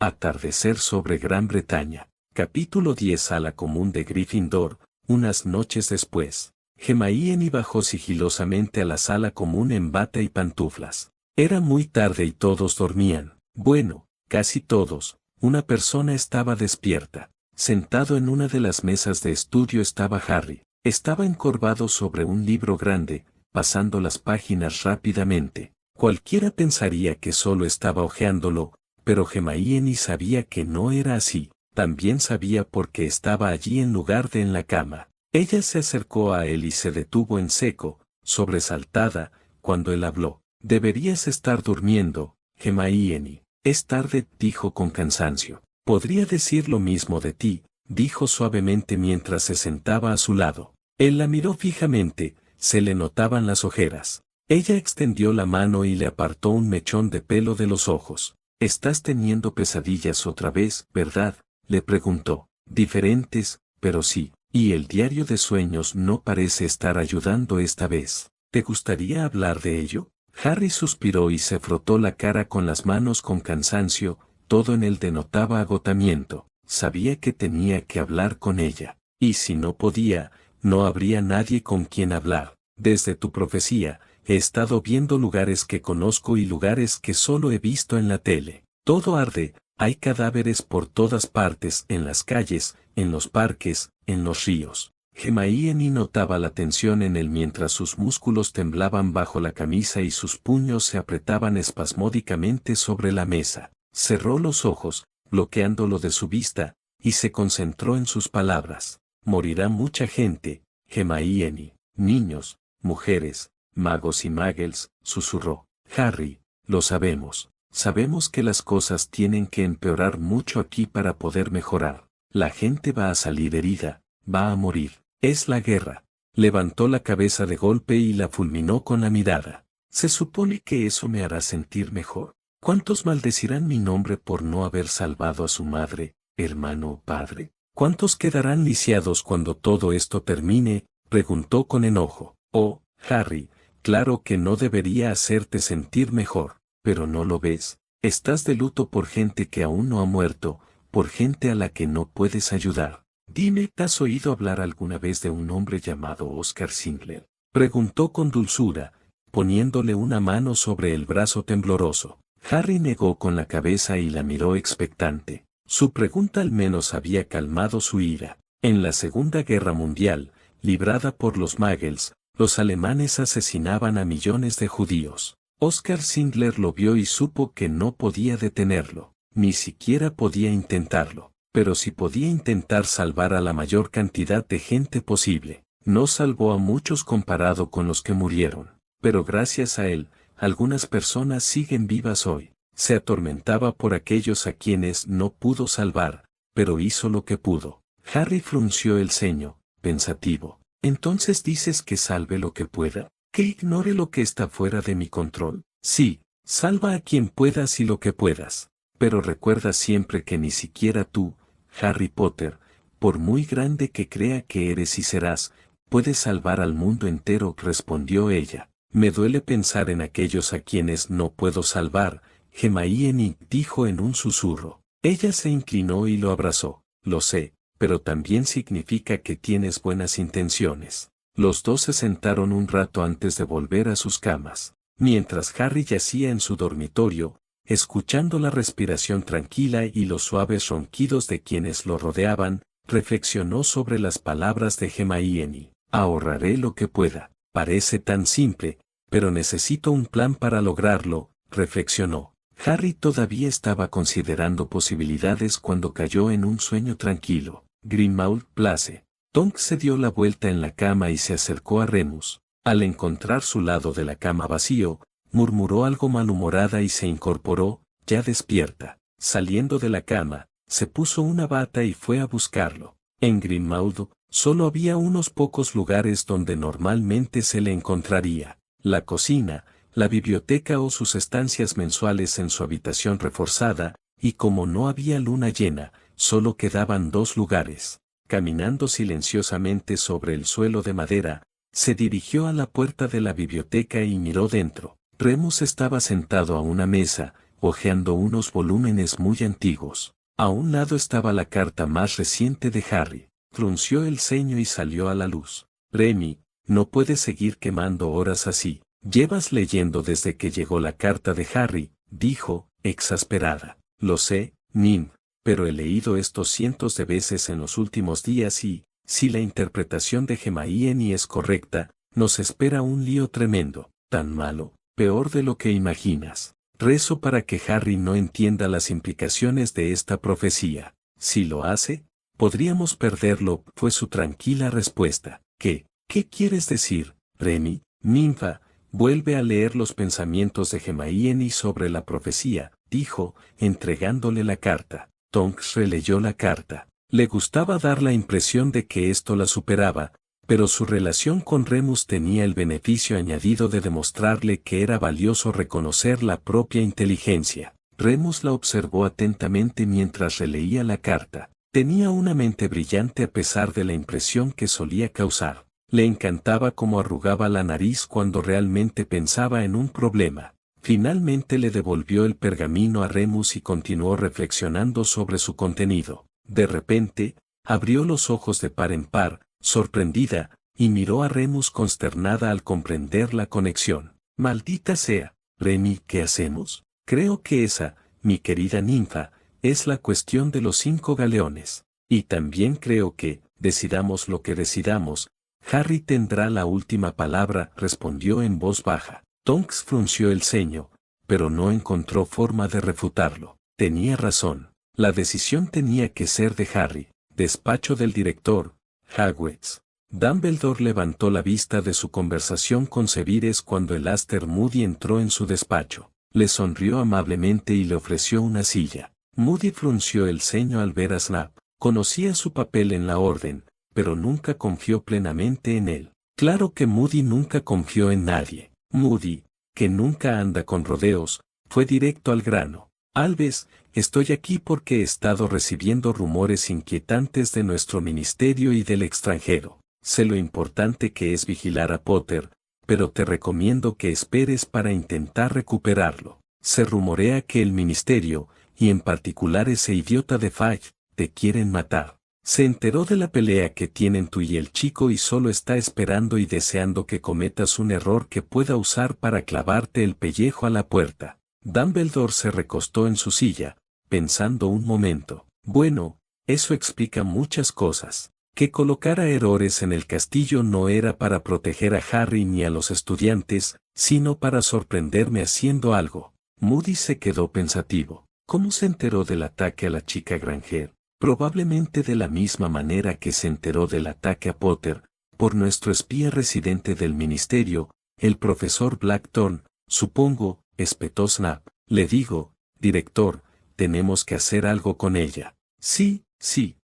Atardecer sobre Gran Bretaña. Capítulo 10. Sala común de Gryffindor. Unas noches después, Hermione bajó sigilosamente a la sala común en bata y pantuflas. Era muy tarde y todos dormían. Bueno, casi todos. Una persona estaba despierta. Sentado en una de las mesas de estudio estaba Harry. Estaba encorvado sobre un libro grande, pasando las páginas rápidamente. Cualquiera pensaría que solo estaba hojeándolo, pero Hermione sabía que no era así. También sabía por qué estaba allí en lugar de en la cama. Ella se acercó a él y se detuvo en seco, sobresaltada, cuando él habló. «Deberías estar durmiendo, Hermione. Es tarde», dijo con cansancio. «Podría decir lo mismo de ti», dijo suavemente mientras se sentaba a su lado. Él la miró fijamente, se le notaban las ojeras. Ella extendió la mano y le apartó un mechón de pelo de los ojos. «Estás teniendo pesadillas otra vez, ¿verdad?», le preguntó. «Diferentes, pero sí, y el diario de sueños no parece estar ayudando esta vez. ¿Te gustaría hablar de ello?». Harry suspiró y se frotó la cara con las manos con cansancio, todo en él denotaba agotamiento. Sabía que tenía que hablar con ella, y si no podía, no habría nadie con quien hablar. «Desde tu profecía, he estado viendo lugares que conozco y lugares que solo he visto en la tele. Todo arde, hay cadáveres por todas partes, en las calles, en los parques, en los ríos». Hermione notaba la tensión en él mientras sus músculos temblaban bajo la camisa y sus puños se apretaban espasmódicamente sobre la mesa. Cerró los ojos, bloqueándolo de su vista, y se concentró en sus palabras. «Morirá mucha gente, Hermione, niños, mujeres, magos y muggles», susurró. «Harry, lo sabemos. Sabemos que las cosas tienen que empeorar mucho aquí para poder mejorar. La gente va a salir herida, va a morir. Es la guerra». Levantó la cabeza de golpe y la fulminó con la mirada. «¿Se supone que eso me hará sentir mejor? ¿Cuántos maldecirán mi nombre por no haber salvado a su madre, hermano o padre? ¿Cuántos quedarán lisiados cuando todo esto termine?», preguntó con enojo. «Oh, Harry, claro que no debería hacerte sentir mejor, pero ¿no lo ves? Estás de luto por gente que aún no ha muerto, por gente a la que no puedes ayudar. Dime, ¿has oído hablar alguna vez de un hombre llamado Oscar Singler?», preguntó con dulzura, poniéndole una mano sobre el brazo tembloroso. Harry negó con la cabeza y la miró expectante. Su pregunta al menos había calmado su ira. En la Segunda Guerra Mundial, librada por los muggles, los alemanes asesinaban a millones de judíos. Oscar Singler lo vio y supo que no podía detenerlo, ni siquiera podía intentarlo. Pero sí podía intentar salvar a la mayor cantidad de gente posible. No salvó a muchos comparado con los que murieron, pero gracias a él, algunas personas siguen vivas hoy. Se atormentaba por aquellos a quienes no pudo salvar, pero hizo lo que pudo. Harry frunció el ceño, pensativo. «¿Entonces dices que salve lo que pueda? ¿Que ignore lo que está fuera de mi control?». «Sí, salva a quien puedas y lo que puedas. Pero recuerda siempre que ni siquiera tú, Harry Potter, por muy grande que crea que eres y serás, puedes salvar al mundo entero», respondió ella. «Me duele pensar en aquellos a quienes no puedo salvar», Hermione dijo en un susurro. Ella se inclinó y lo abrazó. «Lo sé, pero también significa que tienes buenas intenciones». Los dos se sentaron un rato antes de volver a sus camas. Mientras Harry yacía en su dormitorio, escuchando la respiración tranquila y los suaves ronquidos de quienes lo rodeaban, reflexionó sobre las palabras de Hermione. «Ahorraré lo que pueda. Parece tan simple, pero necesito un plan para lograrlo», reflexionó. Harry todavía estaba considerando posibilidades cuando cayó en un sueño tranquilo. Grimmauld Place. Tonks se dio la vuelta en la cama y se acercó a Remus. Al encontrar su lado de la cama vacío, murmuró algo malhumorada y se incorporó, ya despierta. Saliendo de la cama, se puso una bata y fue a buscarlo. En Grimmauld, solo había unos pocos lugares donde normalmente se le encontraría: la cocina, la biblioteca o sus estancias mensuales en su habitación reforzada, y como no había luna llena, solo quedaban dos lugares. Caminando silenciosamente sobre el suelo de madera, se dirigió a la puerta de la biblioteca y miró dentro. Remus estaba sentado a una mesa, hojeando unos volúmenes muy antiguos. A un lado estaba la carta más reciente de Harry. Frunció el ceño y salió a la luz. Remy, no puedes seguir quemando horas así. Llevas leyendo desde que llegó la carta de Harry, dijo, exasperada. Lo sé, Nim, pero he leído esto cientos de veces en los últimos días y, si la interpretación de Hermione es correcta, nos espera un lío tremendo, tan malo, peor de lo que imaginas. Rezo para que Harry no entienda las implicaciones de esta profecía. Si lo hace, podríamos perderlo, fue su tranquila respuesta. ¿Qué quieres decir, Remy? Ninfa, vuelve a leer los pensamientos de Hermione sobre la profecía, dijo, entregándole la carta. Tonks releyó la carta. Le gustaba dar la impresión de que esto la superaba, pero su relación con Remus tenía el beneficio añadido de demostrarle que era valioso reconocer la propia inteligencia. Remus la observó atentamente mientras releía la carta. Tenía una mente brillante a pesar de la impresión que solía causar. Le encantaba cómo arrugaba la nariz cuando realmente pensaba en un problema. Finalmente le devolvió el pergamino a Remus y continuó reflexionando sobre su contenido. De repente, abrió los ojos de par en par, sorprendida, y miró a Remus consternada al comprender la conexión. Maldita sea, Remy, ¿qué hacemos? Creo que esa, mi querida ninfa, es la cuestión de los 5 galeones. Y también creo que, decidamos lo que decidamos, Harry tendrá la última palabra, respondió en voz baja. Tonks frunció el ceño, pero no encontró forma de refutarlo. Tenía razón. La decisión tenía que ser de Harry. Despacho del director, Hogwarts. Dumbledore levantó la vista de su conversación con Severus cuando el Aster Moody entró en su despacho. Le sonrió amablemente y le ofreció una silla. Moody frunció el ceño al ver a Snap. Conocía su papel en la orden, pero nunca confió plenamente en él. Claro que Moody nunca confió en nadie. Moody, que nunca anda con rodeos, fue directo al grano. Albus, estoy aquí porque he estado recibiendo rumores inquietantes de nuestro ministerio y del extranjero. Sé lo importante que es vigilar a Potter, pero te recomiendo que esperes para intentar recuperarlo. Se rumorea que el ministerio, y en particular ese idiota de Fudge, te quieren matar. Se enteró de la pelea que tienen tú y el chico y solo está esperando y deseando que cometas un error que pueda usar para clavarte el pellejo a la puerta. Dumbledore se recostó en su silla, pensando un momento. Bueno, eso explica muchas cosas. Que colocara errores en el castillo no era para proteger a Harry ni a los estudiantes, sino para sorprenderme haciendo algo. Moody se quedó pensativo. ¿Cómo se enteró del ataque a la chica Granger? Probablemente de la misma manera que se enteró del ataque a Potter, por nuestro espía residente del ministerio, el profesor Blackthorn, supongo, espetó Snap. Le digo, director, tenemos que hacer algo con ella. Sí,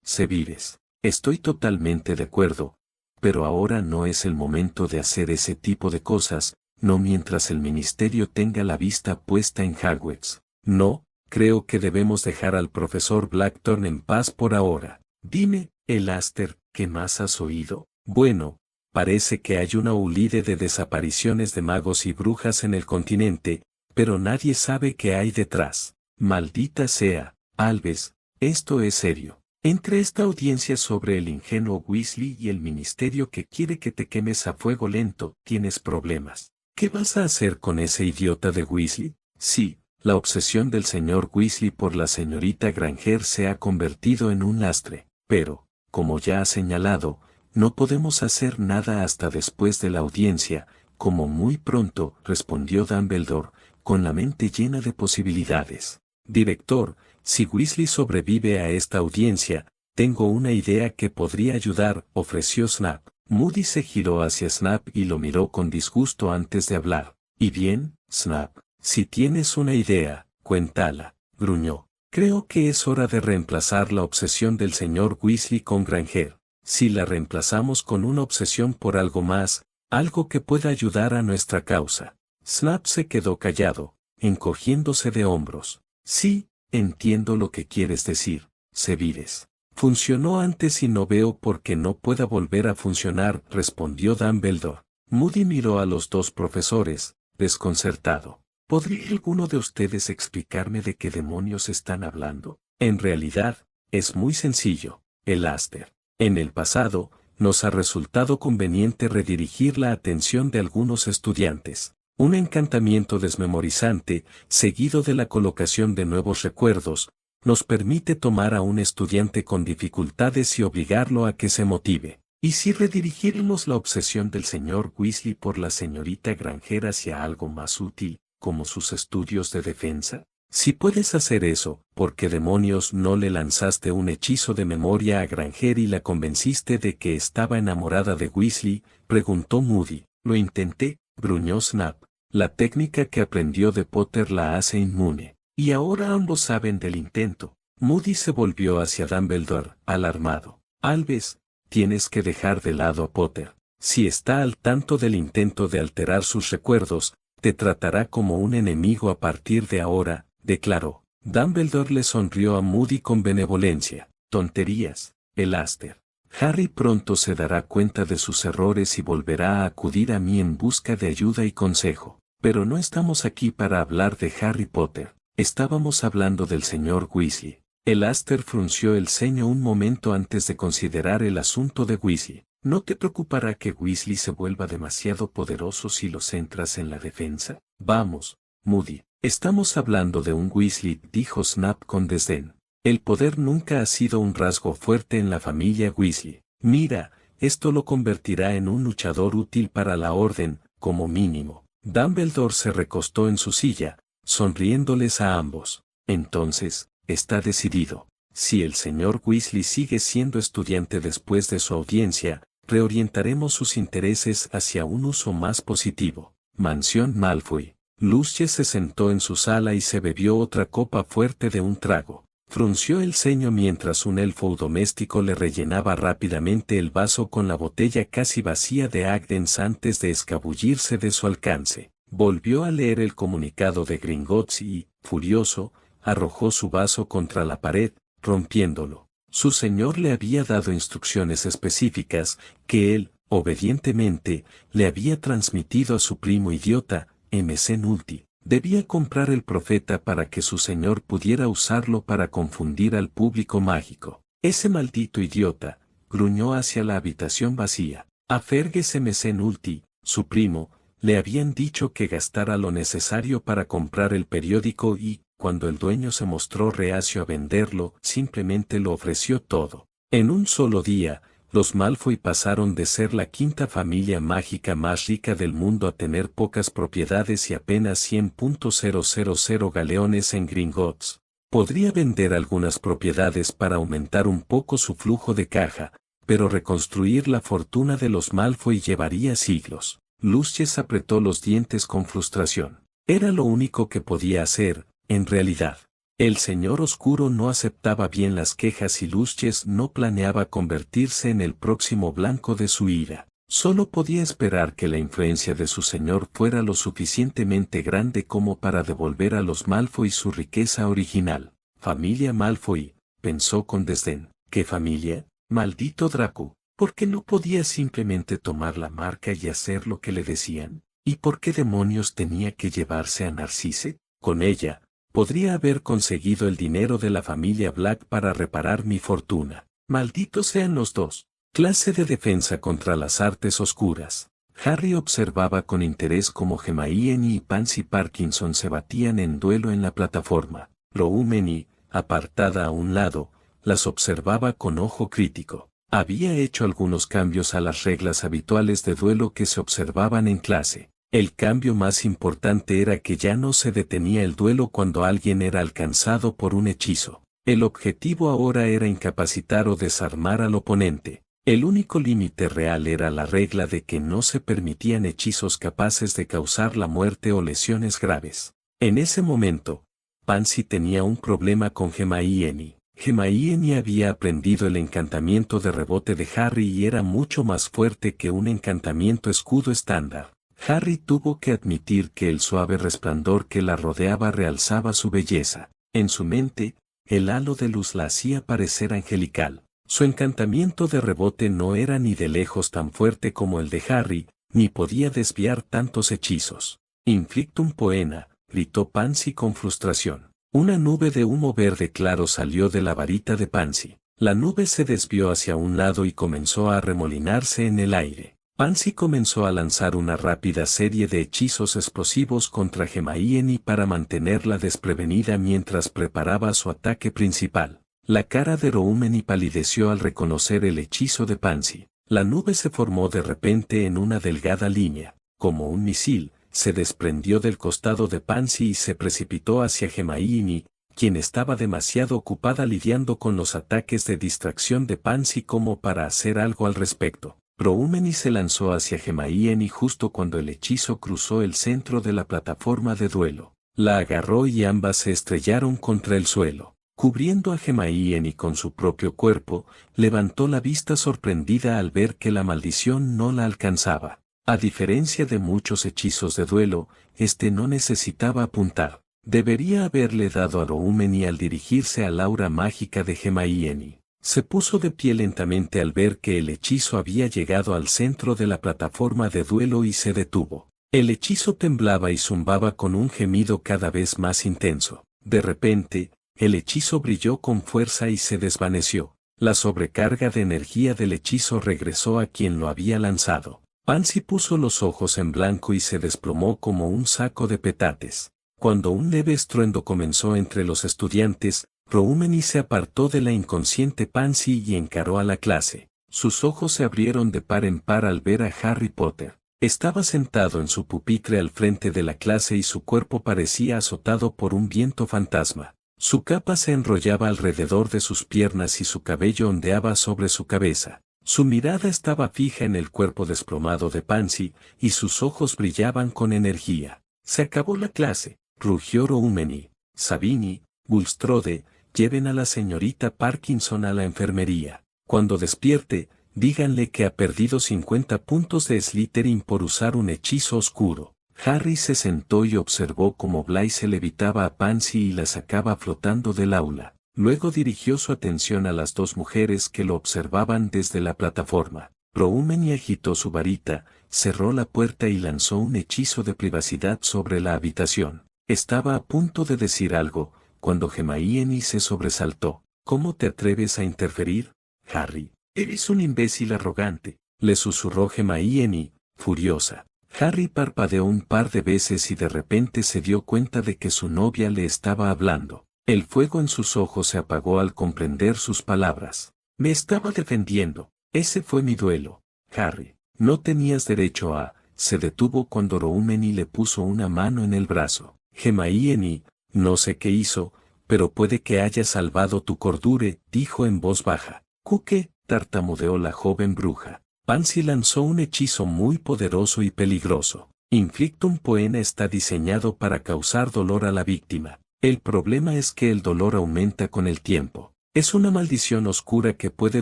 Severus. Estoy totalmente de acuerdo, pero ahora no es el momento de hacer ese tipo de cosas, no mientras el ministerio tenga la vista puesta en Hogwarts. No, creo que debemos dejar al profesor Blackthorn en paz por ahora. Dime, el Aster, ¿qué más has oído? Bueno, parece que hay una oleada de desapariciones de magos y brujas en el continente, pero nadie sabe qué hay detrás. Maldita sea, Albus, esto es serio. Entre esta audiencia sobre el ingenuo Weasley y el ministerio que quiere que te quemes a fuego lento, tienes problemas. ¿Qué vas a hacer con ese idiota de Weasley? Sí, la obsesión del señor Weasley por la señorita Granger se ha convertido en un lastre, pero, como ya ha señalado, no podemos hacer nada hasta después de la audiencia, como muy pronto, respondió Dumbledore, con la mente llena de posibilidades. Director, si Weasley sobrevive a esta audiencia, tengo una idea que podría ayudar, ofreció Snap. Moody se giró hacia Snap y lo miró con disgusto antes de hablar. ¿Y bien, Snap? Si tienes una idea, cuéntala, gruñó. Creo que es hora de reemplazar la obsesión del señor Weasley con Granger. Si la reemplazamos con una obsesión por algo más, algo que pueda ayudar a nuestra causa. Snap se quedó callado, encogiéndose de hombros. Sí, entiendo lo que quieres decir, Severus. Funcionó antes y no veo por qué no pueda volver a funcionar, respondió Dumbledore. Moody miró a los dos profesores, desconcertado. ¿Podría alguno de ustedes explicarme de qué demonios están hablando? En realidad, es muy sencillo, el Aster. En el pasado, nos ha resultado conveniente redirigir la atención de algunos estudiantes. Un encantamiento desmemorizante, seguido de la colocación de nuevos recuerdos, nos permite tomar a un estudiante con dificultades y obligarlo a que se motive. ¿Y si redirigirnos la obsesión del señor Weasley por la señorita Granger hacia algo más útil, como sus estudios de defensa? Si puedes hacer eso, ¿por qué demonios no le lanzaste un hechizo de memoria a Granger y la convenciste de que estaba enamorada de Weasley? Preguntó Moody. Lo intenté, gruñó Snap. La técnica que aprendió de Potter la hace inmune. Y ahora ambos saben del intento. Moody se volvió hacia Dumbledore, alarmado. Albus, tienes que dejar de lado a Potter. Si está al tanto del intento de alterar sus recuerdos, te tratará como un enemigo a partir de ahora, declaró. Dumbledore le sonrió a Moody con benevolencia. Tonterías, el Aster. Harry pronto se dará cuenta de sus errores y volverá a acudir a mí en busca de ayuda y consejo. Pero no estamos aquí para hablar de Harry Potter. Estábamos hablando del señor Weasley. El Aster frunció el ceño un momento antes de considerar el asunto de Weasley. ¿No te preocupará que Weasley se vuelva demasiado poderoso si lo centras en la defensa? Vamos, Moody. Estamos hablando de un Weasley, dijo Snap con desdén. El poder nunca ha sido un rasgo fuerte en la familia Weasley. Mira, esto lo convertirá en un luchador útil para la orden, como mínimo. Dumbledore se recostó en su silla, sonriéndoles a ambos. Entonces, está decidido. Si el señor Weasley sigue siendo estudiante después de su audiencia, reorientaremos sus intereses hacia un uso más positivo. Mansión Malfoy. Lucius se sentó en su sala y se bebió otra copa fuerte de un trago. Frunció el ceño mientras un elfo doméstico le rellenaba rápidamente el vaso con la botella casi vacía de Agdens antes de escabullirse de su alcance. Volvió a leer el comunicado de Gringotts y, furioso, arrojó su vaso contra la pared, rompiéndolo. Su señor le había dado instrucciones específicas, que él, obedientemente, le había transmitido a su primo idiota, MC Nulti. Debía comprar el profeta para que su señor pudiera usarlo para confundir al público mágico. Ese maldito idiota, gruñó hacia la habitación vacía. A Fergus MC Nulti, su primo, le habían dicho que gastara lo necesario para comprar el periódico y, cuando el dueño se mostró reacio a venderlo, simplemente lo ofreció todo. En un solo día, los Malfoy pasaron de ser la quinta familia mágica más rica del mundo a tener pocas propiedades y apenas 100.000 galeones en Gringotts. Podría vender algunas propiedades para aumentar un poco su flujo de caja, pero reconstruir la fortuna de los Malfoy llevaría siglos. Lucius apretó los dientes con frustración. Era lo único que podía hacer, en realidad. El señor oscuro no aceptaba bien las quejas y Lucius no planeaba convertirse en el próximo blanco de su ira. Solo podía esperar que la influencia de su señor fuera lo suficientemente grande como para devolver a los Malfoy su riqueza original. Familia Malfoy, pensó con desdén. ¿Qué familia? Maldito Draco. ¿Por qué no podía simplemente tomar la marca y hacer lo que le decían? ¿Y por qué demonios tenía que llevarse a Narcisse? Con ella, podría haber conseguido el dinero de la familia Black para reparar mi fortuna. Malditos sean los dos. Clase de defensa contra las artes oscuras. Harry observaba con interés cómo Hermione y Pansy Parkinson se batían en duelo en la plataforma. Roumeny, apartada a un lado, las observaba con ojo crítico. Había hecho algunos cambios a las reglas habituales de duelo que se observaban en clase. El cambio más importante era que ya no se detenía el duelo cuando alguien era alcanzado por un hechizo. El objetivo ahora era incapacitar o desarmar al oponente. El único límite real era la regla de que no se permitían hechizos capaces de causar la muerte o lesiones graves. En ese momento, Pansy tenía un problema con Hermione. Hermione había aprendido el encantamiento de rebote de Harry y era mucho más fuerte que un encantamiento escudo estándar. Harry tuvo que admitir que el suave resplandor que la rodeaba realzaba su belleza. En su mente, el halo de luz la hacía parecer angelical. Su encantamiento de rebote no era ni de lejos tan fuerte como el de Harry, ni podía desviar tantos hechizos. Inflictum poena, gritó Pansy con frustración. Una nube de humo verde claro salió de la varita de Pansy. La nube se desvió hacia un lado y comenzó a arremolinarse en el aire. Pansy comenzó a lanzar una rápida serie de hechizos explosivos contra Hermione para mantenerla desprevenida mientras preparaba su ataque principal. La cara de Roumeni palideció al reconocer el hechizo de Pansy. La nube se formó de repente en una delgada línea, como un misil, se desprendió del costado de Pansy y se precipitó hacia Hermione, quien estaba demasiado ocupada lidiando con los ataques de distracción de Pansy como para hacer algo al respecto. Roumeni se lanzó hacia Hermione justo cuando el hechizo cruzó el centro de la plataforma de duelo. La agarró y ambas se estrellaron contra el suelo. Cubriendo a Hermione con su propio cuerpo, levantó la vista sorprendida al ver que la maldición no la alcanzaba. A diferencia de muchos hechizos de duelo, este no necesitaba apuntar. Debería haberle dado a Roumeni al dirigirse al aura mágica de Hermione. Se puso de pie lentamente al ver que el hechizo había llegado al centro de la plataforma de duelo y se detuvo. El hechizo temblaba y zumbaba con un gemido cada vez más intenso. De repente, el hechizo brilló con fuerza y se desvaneció. La sobrecarga de energía del hechizo regresó a quien lo había lanzado. Pansy puso los ojos en blanco y se desplomó como un saco de petates. Cuando un leve estruendo comenzó entre los estudiantes, Roumeni se apartó de la inconsciente Pansy y encaró a la clase. Sus ojos se abrieron de par en par al ver a Harry Potter. Estaba sentado en su pupitre al frente de la clase y su cuerpo parecía azotado por un viento fantasma. Su capa se enrollaba alrededor de sus piernas y su cabello ondeaba sobre su cabeza. Su mirada estaba fija en el cuerpo desplomado de Pansy, y sus ojos brillaban con energía. Se acabó la clase, rugió Roumeni. Sabini, Bulstrode, lleven a la señorita Parkinson a la enfermería. Cuando despierte, díganle que ha perdido 50 puntos de Slytherin por usar un hechizo oscuro. Harry se sentó y observó cómo Blaise levitaba a Pansy y la sacaba flotando del aula. Luego dirigió su atención a las dos mujeres que lo observaban desde la plataforma. Roumeni agitó su varita, cerró la puerta y lanzó un hechizo de privacidad sobre la habitación. Estaba a punto de decir algo, cuando Hermione se sobresaltó. ¿Cómo te atreves a interferir, Harry? Eres un imbécil arrogante, le susurró Hermione, furiosa. Harry parpadeó un par de veces y de repente se dio cuenta de que su novia le estaba hablando. El fuego en sus ojos se apagó al comprender sus palabras. Me estaba defendiendo. Ese fue mi duelo, Harry. No tenías derecho a... Se detuvo cuando Roumeni le puso una mano en el brazo. Hermione, no sé qué hizo, pero puede que haya salvado tu cordura, dijo en voz baja. ¿Qué? Tartamudeó la joven bruja. Pansy lanzó un hechizo muy poderoso y peligroso. Inflictum Poena está diseñado para causar dolor a la víctima. El problema es que el dolor aumenta con el tiempo. Es una maldición oscura que puede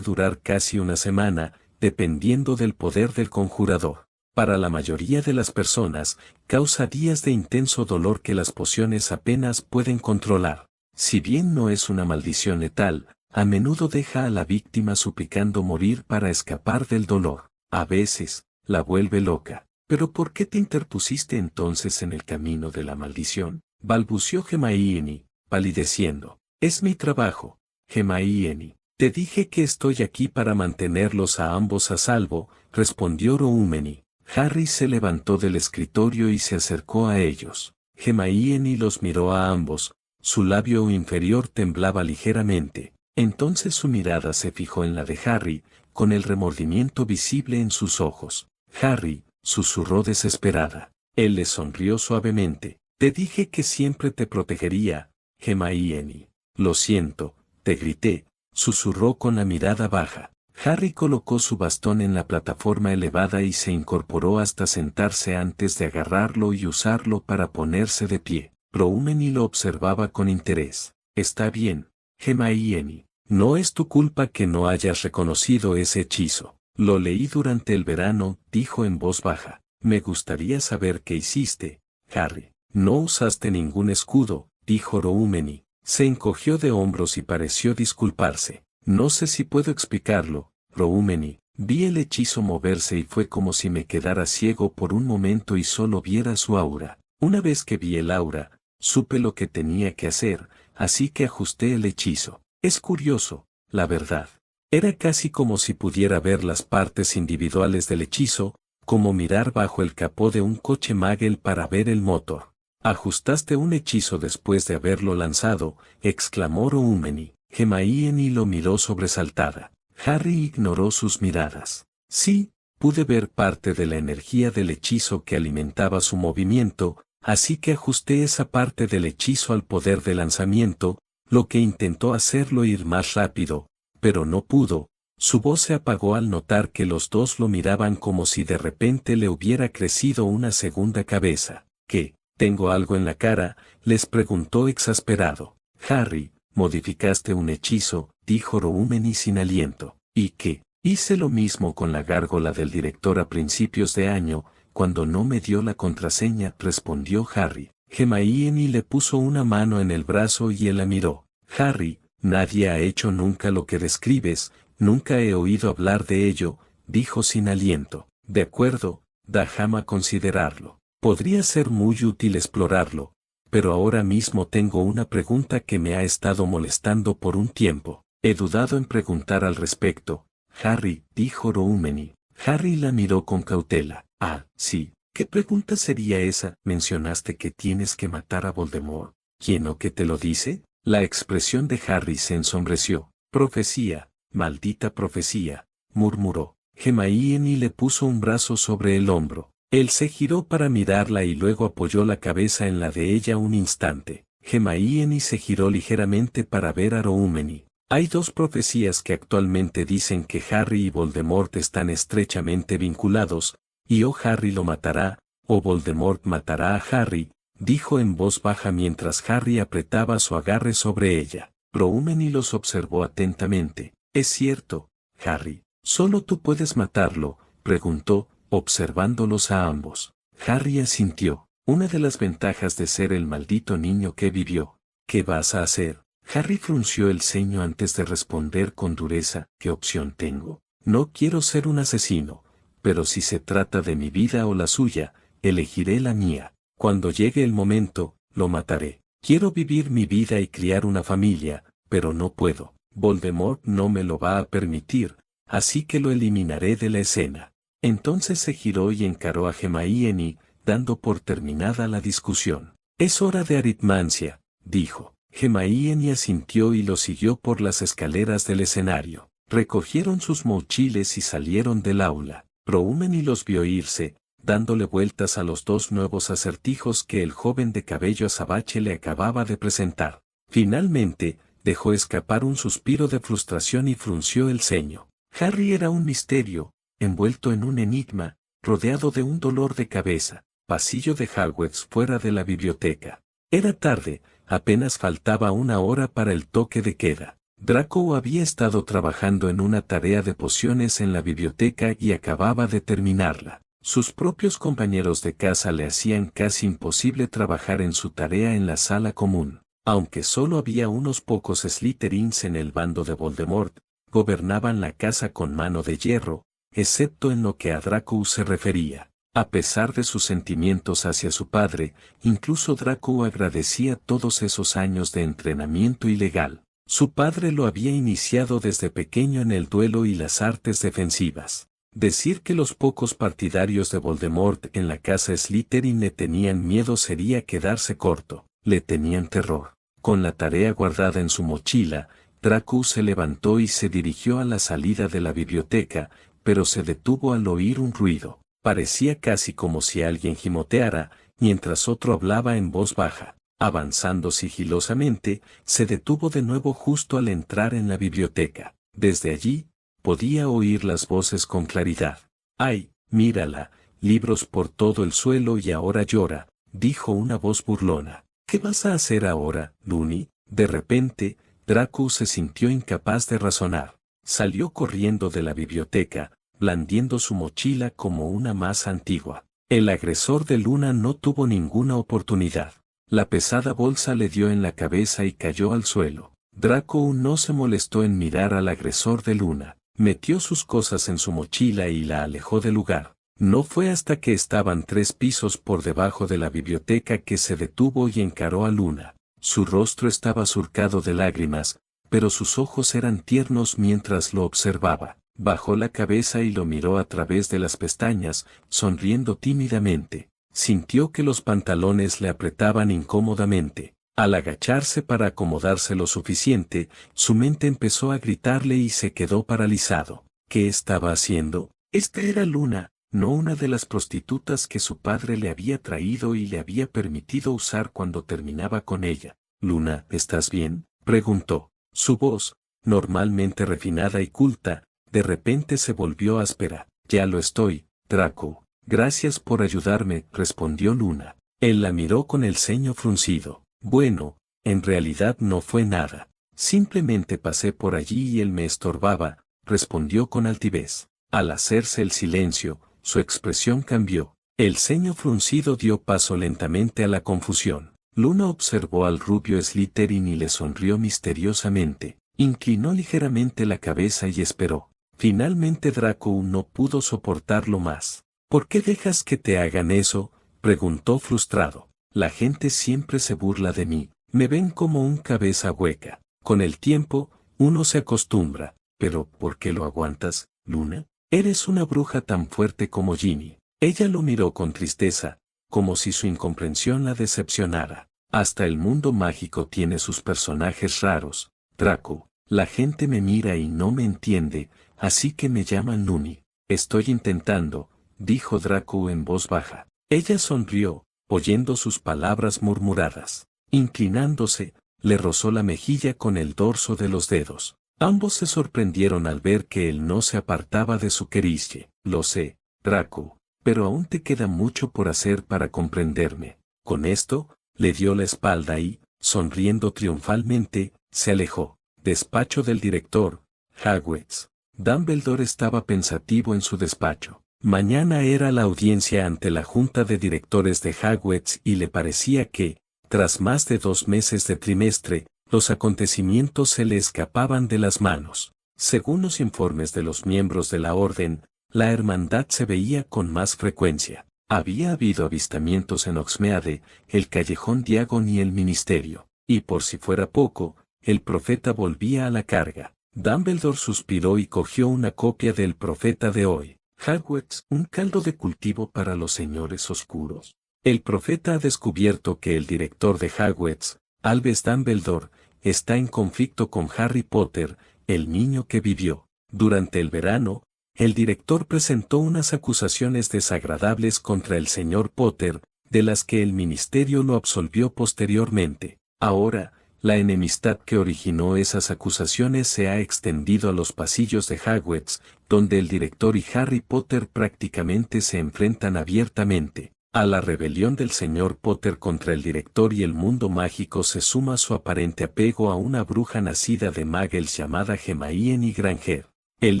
durar casi una semana, dependiendo del poder del conjurador. Para la mayoría de las personas, causa días de intenso dolor que las pociones apenas pueden controlar. Si bien no es una maldición letal, a menudo deja a la víctima suplicando morir para escapar del dolor. A veces, la vuelve loca. ¿Pero por qué te interpusiste entonces en el camino de la maldición?, balbució Hermione, palideciendo. Es mi trabajo, Hermione. Te dije que estoy aquí para mantenerlos a ambos a salvo, respondió Roumeni. Harry se levantó del escritorio y se acercó a ellos. Hermione los miró a ambos, su labio inferior temblaba ligeramente. Entonces su mirada se fijó en la de Harry, con el remordimiento visible en sus ojos. Harry, susurró desesperada. Él le sonrió suavemente. Te dije que siempre te protegería, Hermione. Lo siento, te grité, susurró con la mirada baja. Harry colocó su bastón en la plataforma elevada y se incorporó hasta sentarse antes de agarrarlo y usarlo para ponerse de pie. Roumeni lo observaba con interés. Está bien, Hermione. No es tu culpa que no hayas reconocido ese hechizo. Lo leí durante el verano, dijo en voz baja. Me gustaría saber qué hiciste, Harry. No usaste ningún escudo, dijo Roumeni. Se encogió de hombros y pareció disculparse. No sé si puedo explicarlo, Roumeni. Vi el hechizo moverse y fue como si me quedara ciego por un momento y solo viera su aura. Una vez que vi el aura, Supe lo que tenía que hacer, así que ajusté el hechizo. Es curioso, la verdad. Era casi como si pudiera ver las partes individuales del hechizo, como mirar bajo el capó de un coche Magel para ver el motor. Ajustaste un hechizo después de haberlo lanzado, exclamó Roumeni. Hermione lo miró sobresaltada. Harry ignoró sus miradas. Sí, pude ver parte de la energía del hechizo que alimentaba su movimiento, así que ajusté esa parte del hechizo al poder de lanzamiento, lo que intentó hacerlo ir más rápido, pero no pudo. Su voz se apagó al notar que los dos lo miraban como si de repente le hubiera crecido una segunda cabeza. ¿Qué? ¿Tengo algo en la cara?, les preguntó exasperado. Harry, modificaste un hechizo, dijo Roumeni sin aliento. ¿Y qué? Hice lo mismo con la gárgola del director a principios de año, cuando no me dio la contraseña, respondió Harry. Hermione le puso una mano en el brazo y él la miró. Harry, nadie ha hecho nunca lo que describes, nunca he oído hablar de ello, dijo sin aliento. De acuerdo, déjame considerarlo. Podría ser muy útil explorarlo, pero ahora mismo tengo una pregunta que me ha estado molestando por un tiempo. He dudado en preguntar al respecto. Harry, dijo Roumeni. Harry la miró con cautela. Ah, sí. ¿Qué pregunta sería esa? Mencionaste que tienes que matar a Voldemort. ¿Quién o qué te lo dice? La expresión de Harry se ensombreció. Profecía, maldita profecía, murmuró. Hermione le puso un brazo sobre el hombro. Él se giró para mirarla y luego apoyó la cabeza en la de ella un instante. Hermione se giró ligeramente para ver a Roumeni. Hay dos profecías que actualmente dicen que Harry y Voldemort están estrechamente vinculados, y o Harry lo matará, o Voldemort matará a Harry, dijo en voz baja mientras Harry apretaba su agarre sobre ella. Roumeni los observó atentamente. ¿Es cierto, Harry? ¿Solo tú puedes matarlo?, preguntó, observándolos a ambos. Harry asintió. Una de las ventajas de ser el maldito niño que vivió. ¿Qué vas a hacer? Harry frunció el ceño antes de responder con dureza. ¿Qué opción tengo? No quiero ser un asesino, pero si se trata de mi vida o la suya, elegiré la mía. Cuando llegue el momento, lo mataré. Quiero vivir mi vida y criar una familia, pero no puedo. Voldemort no me lo va a permitir, así que lo eliminaré de la escena. Entonces se giró y encaró a Hermione, dando por terminada la discusión. Es hora de aritmancia, dijo. Hermione asintió y lo siguió por las escaleras del escenario. Recogieron sus mochiles y salieron del aula. Roumeni los vio irse, dándole vueltas a los dos nuevos acertijos que el joven de cabello azabache le acababa de presentar. Finalmente, dejó escapar un suspiro de frustración y frunció el ceño. Harry era un misterio, envuelto en un enigma, rodeado de un dolor de cabeza. Pasillo de Hogwarts fuera de la biblioteca. Era tarde, apenas faltaba una hora para el toque de queda. Draco había estado trabajando en una tarea de pociones en la biblioteca y acababa de terminarla. Sus propios compañeros de casa le hacían casi imposible trabajar en su tarea en la sala común. Aunque solo había unos pocos Slytherins en el bando de Voldemort, gobernaban la casa con mano de hierro, excepto en lo que a Draco se refería. A pesar de sus sentimientos hacia su padre, incluso Draco agradecía todos esos años de entrenamiento ilegal. Su padre lo había iniciado desde pequeño en el duelo y las artes defensivas. Decir que los pocos partidarios de Voldemort en la casa Slytherin le tenían miedo sería quedarse corto. Le tenían terror. Con la tarea guardada en su mochila, Draco se levantó y se dirigió a la salida de la biblioteca, pero se detuvo al oír un ruido. Parecía casi como si alguien gimoteara, mientras otro hablaba en voz baja. Avanzando sigilosamente, se detuvo de nuevo justo al entrar en la biblioteca. Desde allí, podía oír las voces con claridad. ¡Ay, mírala! Libros por todo el suelo y ahora llora, dijo una voz burlona. ¿Qué vas a hacer ahora, Loony? De repente, Draco se sintió incapaz de razonar. Salió corriendo de la biblioteca, blandiendo su mochila como una masa antigua. El agresor de Luna no tuvo ninguna oportunidad. La pesada bolsa le dio en la cabeza y cayó al suelo. Draco no se molestó en mirar al agresor de Luna. Metió sus cosas en su mochila y la alejó del lugar. No fue hasta que estaban 3 pisos por debajo de la biblioteca que se detuvo y encaró a Luna. Su rostro estaba surcado de lágrimas, pero sus ojos eran tiernos mientras lo observaba. Bajó la cabeza y lo miró a través de las pestañas, sonriendo tímidamente. Sintió que los pantalones le apretaban incómodamente. Al agacharse para acomodarse lo suficiente, su mente empezó a gritarle y se quedó paralizado. ¿Qué estaba haciendo? Esta era Luna, no una de las prostitutas que su padre le había traído y le había permitido usar cuando terminaba con ella. Luna, ¿estás bien?, preguntó. Su voz, normalmente refinada y culta, de repente se volvió áspera. Ya lo estoy, Draco. Gracias por ayudarme, respondió Luna. Él la miró con el ceño fruncido. Bueno, en realidad no fue nada. Simplemente pasé por allí y él me estorbaba, respondió con altivez. Al hacerse el silencio, su expresión cambió. El ceño fruncido dio paso lentamente a la confusión. Luna observó al rubio Slytherin y le sonrió misteriosamente. Inclinó ligeramente la cabeza y esperó. Finalmente Draco no pudo soportarlo más. ¿Por qué dejas que te hagan eso?, preguntó frustrado. La gente siempre se burla de mí, me ven como un cabeza hueca. Con el tiempo, uno se acostumbra. Pero, ¿por qué lo aguantas, Luna? Eres una bruja tan fuerte como Ginny. Ella lo miró con tristeza, como si su incomprensión la decepcionara. Hasta el mundo mágico tiene sus personajes raros, Draco. La gente me mira y no me entiende, así que me llaman Luni. Estoy intentando, dijo Draco en voz baja. Ella sonrió, oyendo sus palabras murmuradas. Inclinándose, le rozó la mejilla con el dorso de los dedos. Ambos se sorprendieron al ver que él no se apartaba de su querelle. Lo sé, Draco, pero aún te queda mucho por hacer para comprenderme. Con esto, le dio la espalda y, sonriendo triunfalmente, se alejó. Despacho del director, Hogwarts. Dumbledore estaba pensativo en su despacho. Mañana era la audiencia ante la junta de directores de Hogwarts y le parecía que, tras más de 2 meses de trimestre, los acontecimientos se le escapaban de las manos. Según los informes de los miembros de la orden, la hermandad se veía con más frecuencia. Había habido avistamientos en Hogsmeade, el Callejón Diagon y el Ministerio. Y por si fuera poco, el profeta volvía a la carga. Dumbledore suspiró y cogió una copia del profeta de hoy. Hogwarts, un caldo de cultivo para los señores oscuros. El profeta ha descubierto que el director de Hogwarts, Albus Dumbledore, está en conflicto con Harry Potter, el niño que vivió. Durante el verano, el director presentó unas acusaciones desagradables contra el señor Potter, de las que el ministerio lo absolvió posteriormente. Ahora, la enemistad que originó esas acusaciones se ha extendido a los pasillos de Hogwarts, donde el director y Harry Potter prácticamente se enfrentan abiertamente. A la rebelión del señor Potter contra el director y el mundo mágico se suma su aparente apego a una bruja nacida de Muggles llamada Hermione Granger. El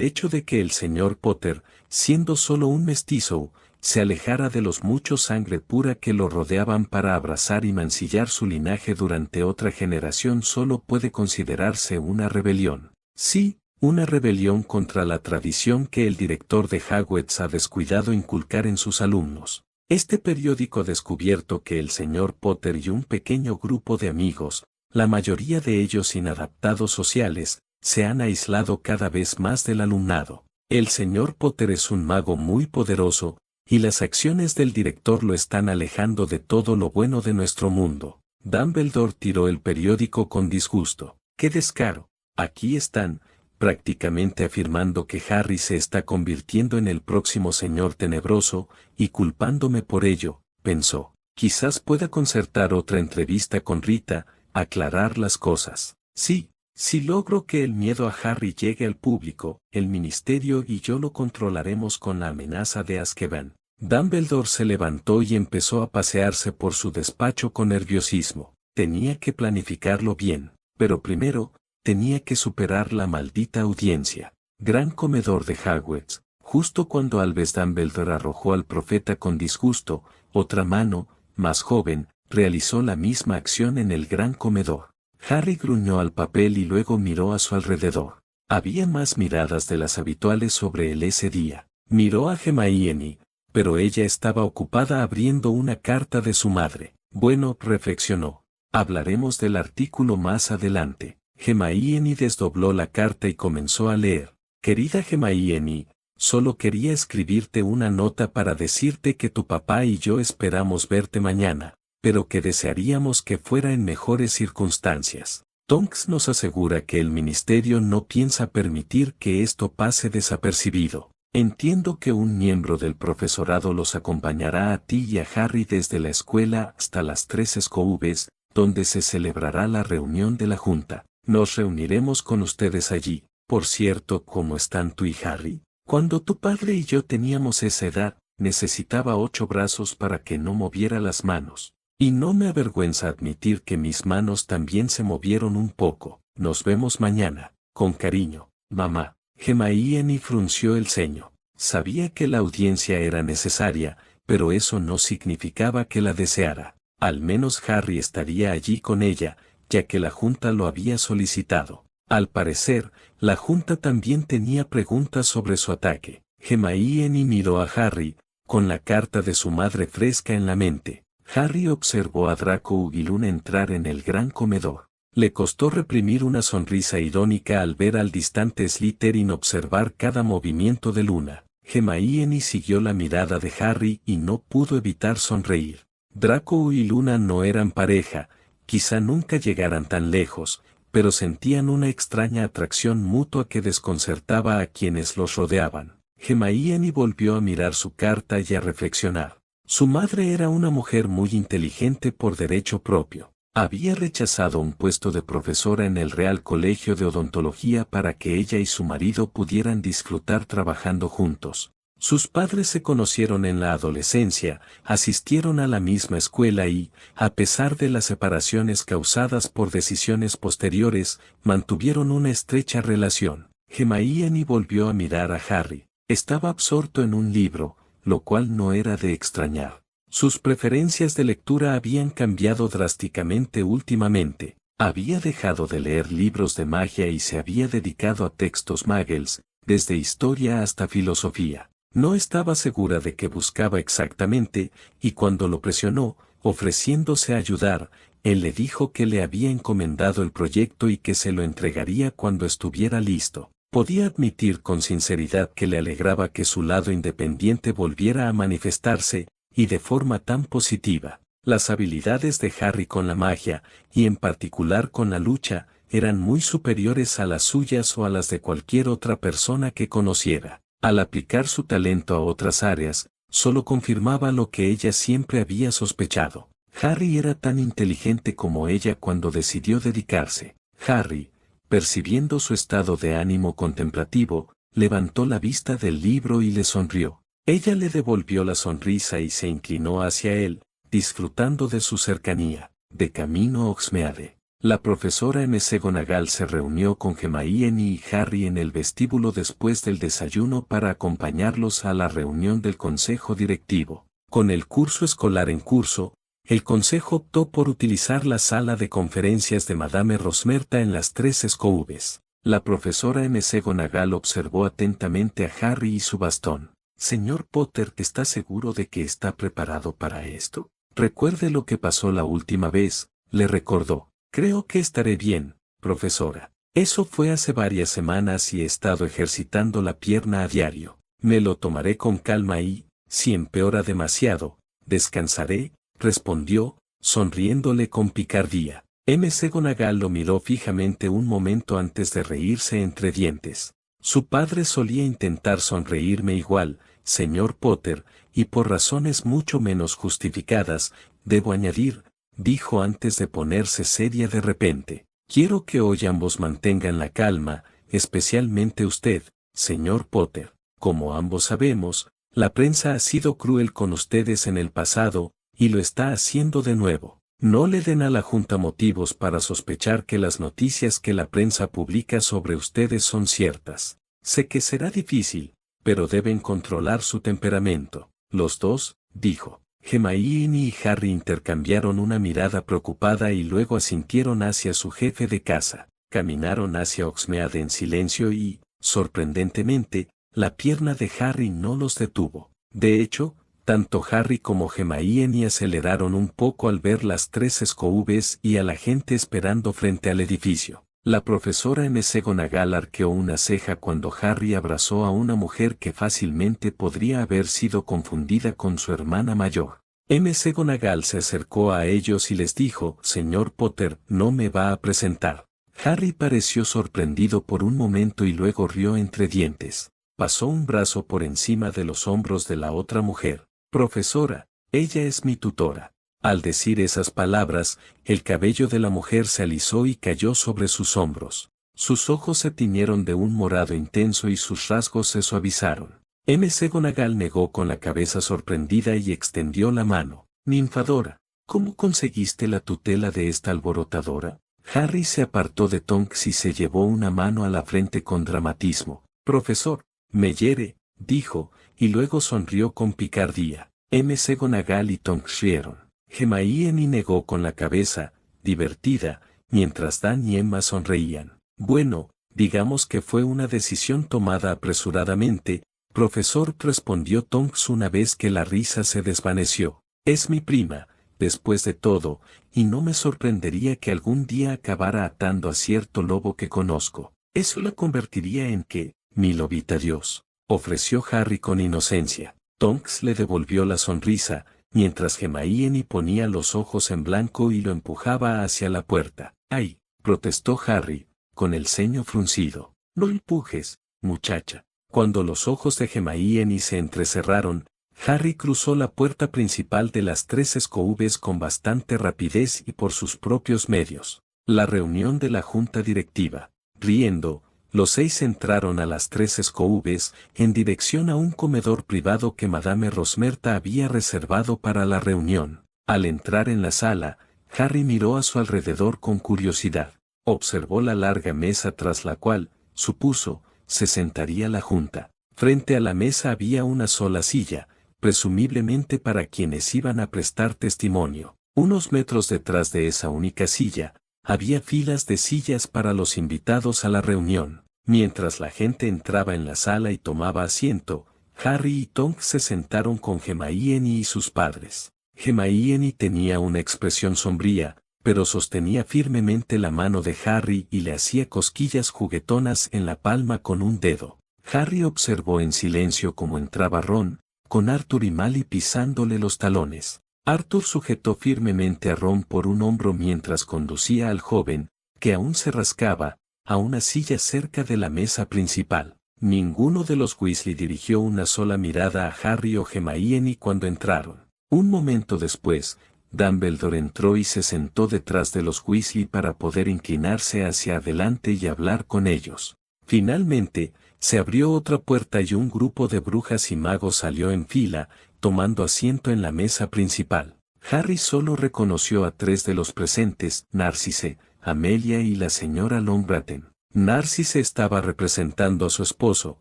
hecho de que el señor Potter, siendo solo un mestizo, se alejara de los muchos sangre pura que lo rodeaban para abrazar y mancillar su linaje durante otra generación solo puede considerarse una rebelión. Sí, una rebelión contra la tradición que el director de Hogwarts ha descuidado inculcar en sus alumnos. Este periódico ha descubierto que el señor Potter y un pequeño grupo de amigos, la mayoría de ellos inadaptados sociales, se han aislado cada vez más del alumnado. El señor Potter es un mago muy poderoso, y las acciones del director lo están alejando de todo lo bueno de nuestro mundo. Dumbledore tiró el periódico con disgusto. ¡Qué descaro! Aquí están, prácticamente afirmando que Harry se está convirtiendo en el próximo señor tenebroso, y culpándome por ello, pensó. Quizás pueda concertar otra entrevista con Rita, aclarar las cosas. Sí, si logro que el miedo a Harry llegue al público, el ministerio y yo lo controlaremos con la amenaza de Azkaban. Dumbledore se levantó y empezó a pasearse por su despacho con nerviosismo. Tenía que planificarlo bien, pero primero, tenía que superar la maldita audiencia. Gran comedor de Hogwarts. Justo cuando Albus Dumbledore arrojó al profeta con disgusto, otra mano, más joven, realizó la misma acción en el gran comedor. Harry gruñó al papel y luego miró a su alrededor. Había más miradas de las habituales sobre él ese día. Miró a Hermione, pero ella estaba ocupada abriendo una carta de su madre. Bueno, reflexionó. Hablaremos del artículo más adelante. Hermione desdobló la carta y comenzó a leer. Querida Hermione, solo quería escribirte una nota para decirte que tu papá y yo esperamos verte mañana, pero que desearíamos que fuera en mejores circunstancias. Tonks nos asegura que el ministerio no piensa permitir que esto pase desapercibido. Entiendo que un miembro del profesorado los acompañará a ti y a Harry desde la escuela hasta las 3 SCOVs, donde se celebrará la reunión de la Junta. Nos reuniremos con ustedes allí. Por cierto, ¿cómo están tú y Harry? Cuando tu padre y yo teníamos esa edad, necesitaba 8 brazos para que no moviera las manos. Y no me avergüenza admitir que mis manos también se movieron un poco. Nos vemos mañana. Con cariño, mamá. Hermione frunció el ceño. Sabía que la audiencia era necesaria, pero eso no significaba que la deseara. Al menos Harry estaría allí con ella, ya que la Junta lo había solicitado. Al parecer, la Junta también tenía preguntas sobre su ataque. Hermione miró a Harry, con la carta de su madre fresca en la mente. Harry observó a Draco Ugilun entrar en el gran comedor. Le costó reprimir una sonrisa irónica al ver al distante Slytherin observar cada movimiento de Luna. Hermione siguió la mirada de Harry y no pudo evitar sonreír. Draco y Luna no eran pareja, quizá nunca llegaran tan lejos, pero sentían una extraña atracción mutua que desconcertaba a quienes los rodeaban. Hermione volvió a mirar su carta y a reflexionar. Su madre era una mujer muy inteligente por derecho propio. Había rechazado un puesto de profesora en el Real Colegio de Odontología para que ella y su marido pudieran disfrutar trabajando juntos. Sus padres se conocieron en la adolescencia, asistieron a la misma escuela y, a pesar de las separaciones causadas por decisiones posteriores, mantuvieron una estrecha relación. Hermione volvió a mirar a Harry. Estaba absorto en un libro, lo cual no era de extrañar. Sus preferencias de lectura habían cambiado drásticamente últimamente. Había dejado de leer libros de magia y se había dedicado a textos muggles, desde historia hasta filosofía. No estaba segura de qué buscaba exactamente, y cuando lo presionó, ofreciéndose a ayudar, él le dijo que le había encomendado el proyecto y que se lo entregaría cuando estuviera listo. Podía admitir con sinceridad que le alegraba que su lado independiente volviera a manifestarse, y de forma tan positiva. Las habilidades de Harry con la magia, y en particular con la lucha, eran muy superiores a las suyas o a las de cualquier otra persona que conociera. Al aplicar su talento a otras áreas, solo confirmaba lo que ella siempre había sospechado. Harry era tan inteligente como ella cuando decidió dedicarse. Harry, percibiendo su estado de ánimo contemplativo, levantó la vista del libro y le sonrió. Ella le devolvió la sonrisa y se inclinó hacia él, disfrutando de su cercanía. De camino a Hogsmeade, la profesora McGonagall se reunió con Hermione y Harry en el vestíbulo después del desayuno para acompañarlos a la reunión del consejo directivo. Con el curso escolar en curso, el consejo optó por utilizar la sala de conferencias de Madame Rosmerta en las 3 SCOVs. La profesora McGonagall observó atentamente a Harry y su bastón. Señor Potter, ¿está seguro de que está preparado para esto? Recuerde lo que pasó la última vez, le recordó. Creo que estaré bien, profesora. Eso fue hace varias semanas y he estado ejercitando la pierna a diario. Me lo tomaré con calma y, si empeora demasiado, descansaré, respondió, sonriéndole con picardía. McGonagall lo miró fijamente un momento antes de reírse entre dientes. Su padre solía intentar sonreírme igual, señor Potter, y por razones mucho menos justificadas, debo añadir, dijo antes de ponerse seria de repente. Quiero que hoy ambos mantengan la calma, especialmente usted, señor Potter. Como ambos sabemos, la prensa ha sido cruel con ustedes en el pasado, y lo está haciendo de nuevo. No le den a la Junta motivos para sospechar que las noticias que la prensa publica sobre ustedes son ciertas. Sé que será difícil, pero deben controlar su temperamento. Los dos, dijo. Hermione y Harry intercambiaron una mirada preocupada y luego asintieron hacia su jefe de casa. Caminaron hacia Hogsmeade en silencio y, sorprendentemente, la pierna de Harry no los detuvo. De hecho, Tanto Harry como Hermione aceleraron un poco al ver las 3 SKUs y a la gente esperando frente al edificio. La profesora McGonagall arqueó una ceja cuando Harry abrazó a una mujer que fácilmente podría haber sido confundida con su hermana mayor. McGonagall se acercó a ellos y les dijo: «Señor Potter, ¿no me va a presentar?». Harry pareció sorprendido por un momento y luego rió entre dientes. Pasó un brazo por encima de los hombros de la otra mujer. «Profesora, ella es mi tutora». Al decir esas palabras, el cabello de la mujer se alisó y cayó sobre sus hombros. Sus ojos se tiñeron de un morado intenso y sus rasgos se suavizaron. McGonagall negó con la cabeza sorprendida y extendió la mano. «Ninfadora, ¿cómo conseguiste la tutela de esta alborotadora?». Harry se apartó de Tonks y se llevó una mano a la frente con dramatismo. «Profesor, me hiere», dijo, y luego sonrió con picardía. McGonagall y Tonks rieron. Hermione negó con la cabeza, divertida, mientras Dan y Emma sonreían. «Bueno, digamos que fue una decisión tomada apresuradamente», profesor, respondió Tonks una vez que la risa se desvaneció. «Es mi prima, después de todo, y no me sorprendería que algún día acabara atando a cierto lobo que conozco. Eso la convertiría en qué, mi lobita Dios», ofreció Harry con inocencia. Tonks le devolvió la sonrisa, mientras Hermione ponía los ojos en blanco y lo empujaba hacia la puerta. «¡Ay!», protestó Harry, con el ceño fruncido. «No empujes, muchacha». Cuando los ojos de Hermione se entrecerraron, Harry cruzó la puerta principal de las 3 SKUs con bastante rapidez y por sus propios medios. La reunión de la junta directiva. Riendo, los 6 entraron a las 3 SKUs en dirección a un comedor privado que Madame Rosmerta había reservado para la reunión. Al entrar en la sala, Harry miró a su alrededor con curiosidad. Observó la larga mesa tras la cual, supuso, se sentaría la junta. Frente a la mesa había una sola silla, presumiblemente para quienes iban a prestar testimonio. Unos metros detrás de esa única silla, había filas de sillas para los invitados a la reunión. Mientras la gente entraba en la sala y tomaba asiento, Harry y Tonks se sentaron con Hermione y sus padres. Hermione tenía una expresión sombría, pero sostenía firmemente la mano de Harry y le hacía cosquillas juguetonas en la palma con un dedo. Harry observó en silencio cómo entraba Ron, con Arthur y Mally pisándole los talones. Arthur sujetó firmemente a Ron por un hombro mientras conducía al joven, que aún se rascaba, a una silla cerca de la mesa principal. Ninguno de los Weasley dirigió una sola mirada a Harry o Hermione cuando entraron. Un momento después, Dumbledore entró y se sentó detrás de los Weasley para poder inclinarse hacia adelante y hablar con ellos. Finalmente, se abrió otra puerta y un grupo de brujas y magos salió en fila, tomando asiento en la mesa principal. Harry solo reconoció a 3 de los presentes: Narcisse, Amelia y la señora Longbottom. Narcisse estaba representando a su esposo,